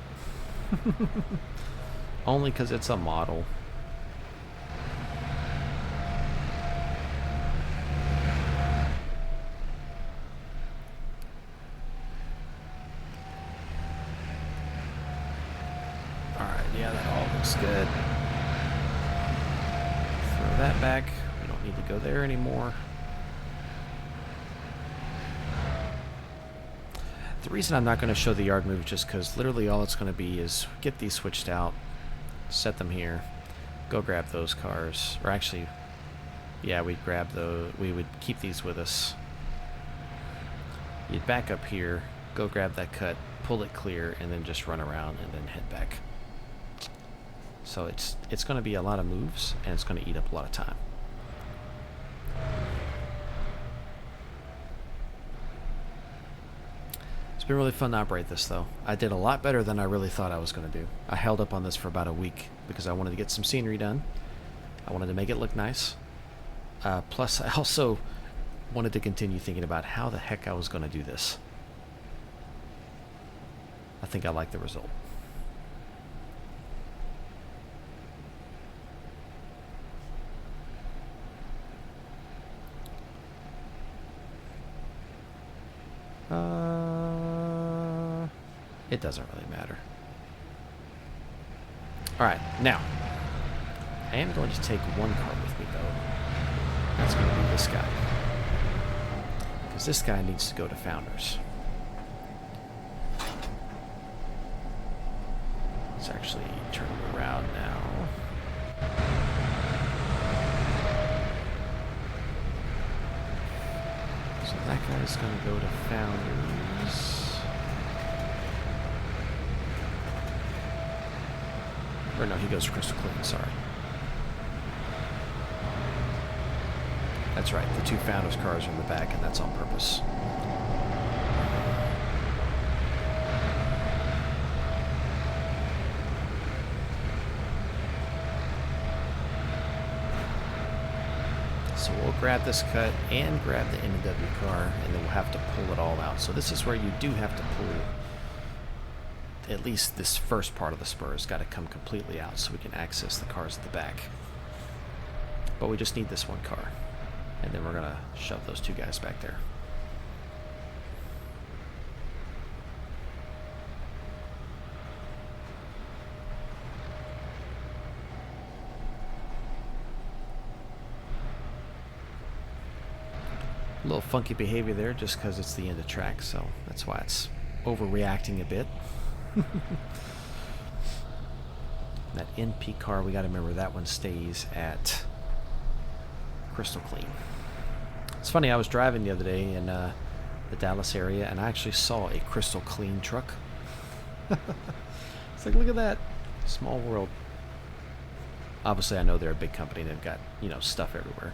Only because it's a model. Alright, yeah, that all looks good. Throw that back. We don't need to go there anymore. The reason I'm not going to show the yard move is just because literally all it's going to be is get these switched out, set them here, go grab those cars, or actually, yeah, we'd grab those, we would keep these with us. You'd back up here, go grab that cut, pull it clear, and then just run around and then head back. So it's going to be a lot of moves, and it's going to eat up a lot of time. It's been really fun to operate this, though. I did a lot better than I really thought I was going to do. I held up on this for about a week because I wanted to get some scenery done. I wanted to make it look nice. Plus, I also wanted to continue thinking about how the heck I was going to do this. I think I like the result. It doesn't really matter. Alright, now, I am going to take one car with me, though. That's going to be this guy. Because this guy needs to go to Founders. Let's actually turn it around now. So that guy's going to go to Founders. Or no, he goes Crystal Clean, sorry. That's right, the two Founders cars are in the back, and that's on purpose. So we'll grab this cut and grab the N&W car, and then we'll have to pull it all out. So this is where you do have to pull, at least this first part of the spur has got to come completely out so we can access the cars at the back. But we just need this one car. And then we're going to shove those two guys back there. A little funky behavior there just because it's the end of track, so that's why it's overreacting a bit. That NP car, we got to remember that one stays at Crystal Clean. It's funny, I was driving the other day in the Dallas area, and I actually saw a Crystal Clean truck. It's like, look at that. Small world. Obviously, I know they're a big company. They've got, you know, stuff everywhere.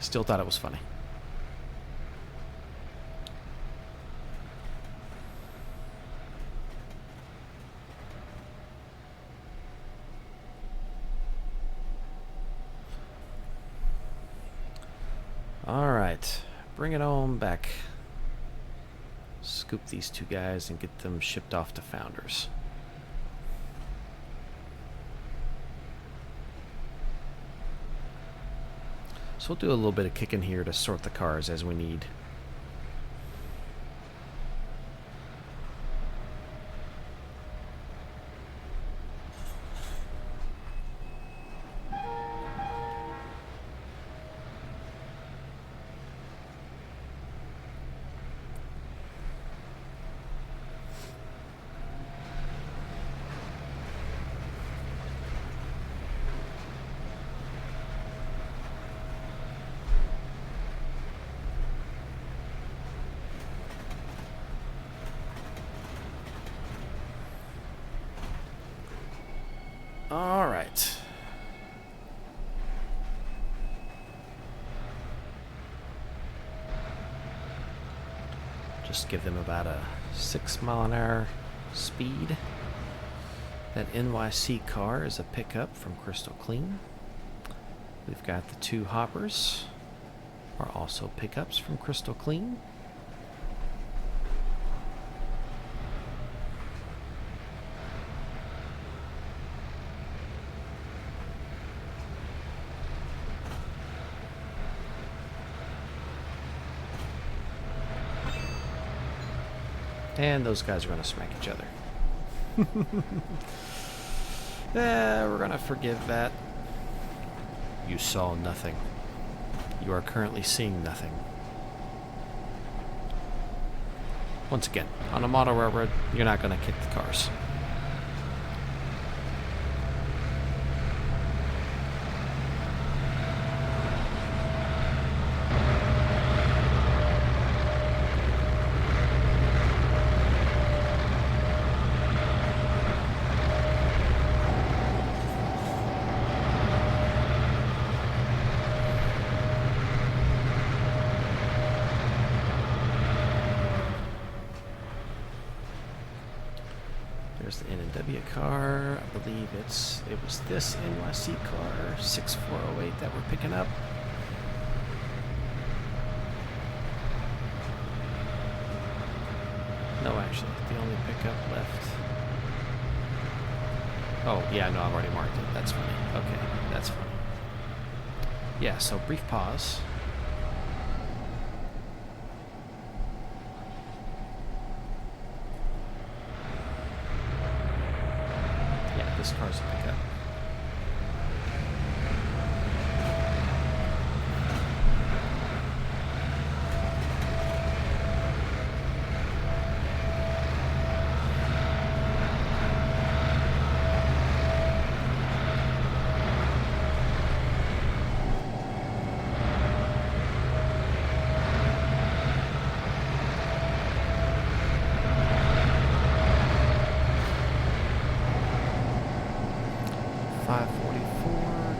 Still thought it was funny. Alright, bring it on back. Scoop these two guys and get them shipped off to Founders. So we'll do a little bit of kicking here to sort the cars as we need. All right. Just give them about a 6-mile-an-hour speed. That NYC car is a pickup from Crystal Clean. We've got the two hoppers are also pickups from Crystal Clean. And those guys are going to smack each other. We're going to forgive that. You saw nothing. You are currently seeing nothing. Once again, on a model railroad, you're not going to kick the cars. There's the N&W car. I believe it was this NYC car, 6408, that we're picking up. No, actually, the only pickup left. Oh, yeah, no, I've already marked it. That's funny. Okay, that's funny. Yeah, so brief pause. Yeah, this car's a pickup.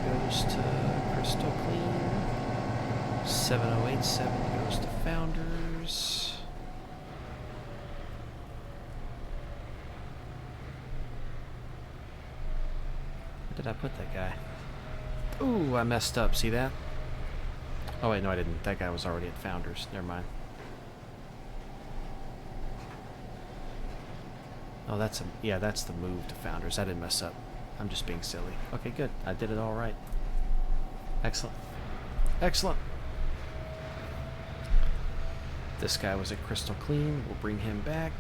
Goes to Crystal Clean. 7087 goes to Founders. Where did I put that guy? Ooh, I messed up. See that? Oh wait, no, I didn't. That guy was already at Founders. Never mind. Oh, that's the move to Founders. I didn't mess up. I'm just being silly. Okay, good. I did it all right. Excellent. Excellent. This guy was at Crystal Clean. We'll bring him back.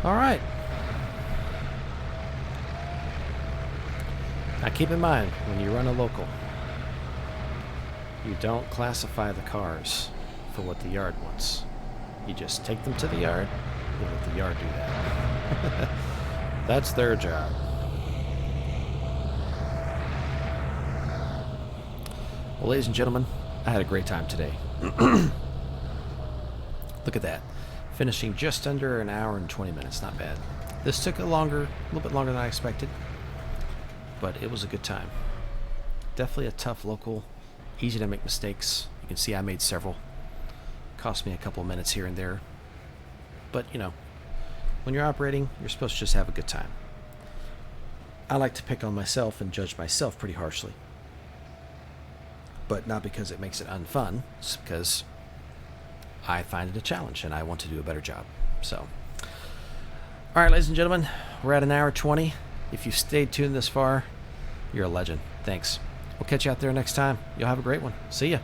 All right. Now keep in mind, when you run a local, you don't classify the cars for what the yard wants. You just take them to the yard and let the yard do that. That's their job. Well, ladies and gentlemen, I had a great time today. Look at that. Finishing just under an hour and 20 minutes. Not bad. This took a little bit longer than I expected, but it was a good time. Definitely a tough local. Easy to make mistakes. You can see I made several. Cost me a couple of minutes here and there. But, you know, when you're operating, you're supposed to just have a good time. I like to pick on myself and judge myself pretty harshly. But not because it makes it unfun. It's because I find it a challenge and I want to do a better job. So, all right, ladies and gentlemen, we're at an hour 20. If you stayed tuned this far, you're a legend. Thanks. We'll catch you out there next time. You'll have a great one. See ya.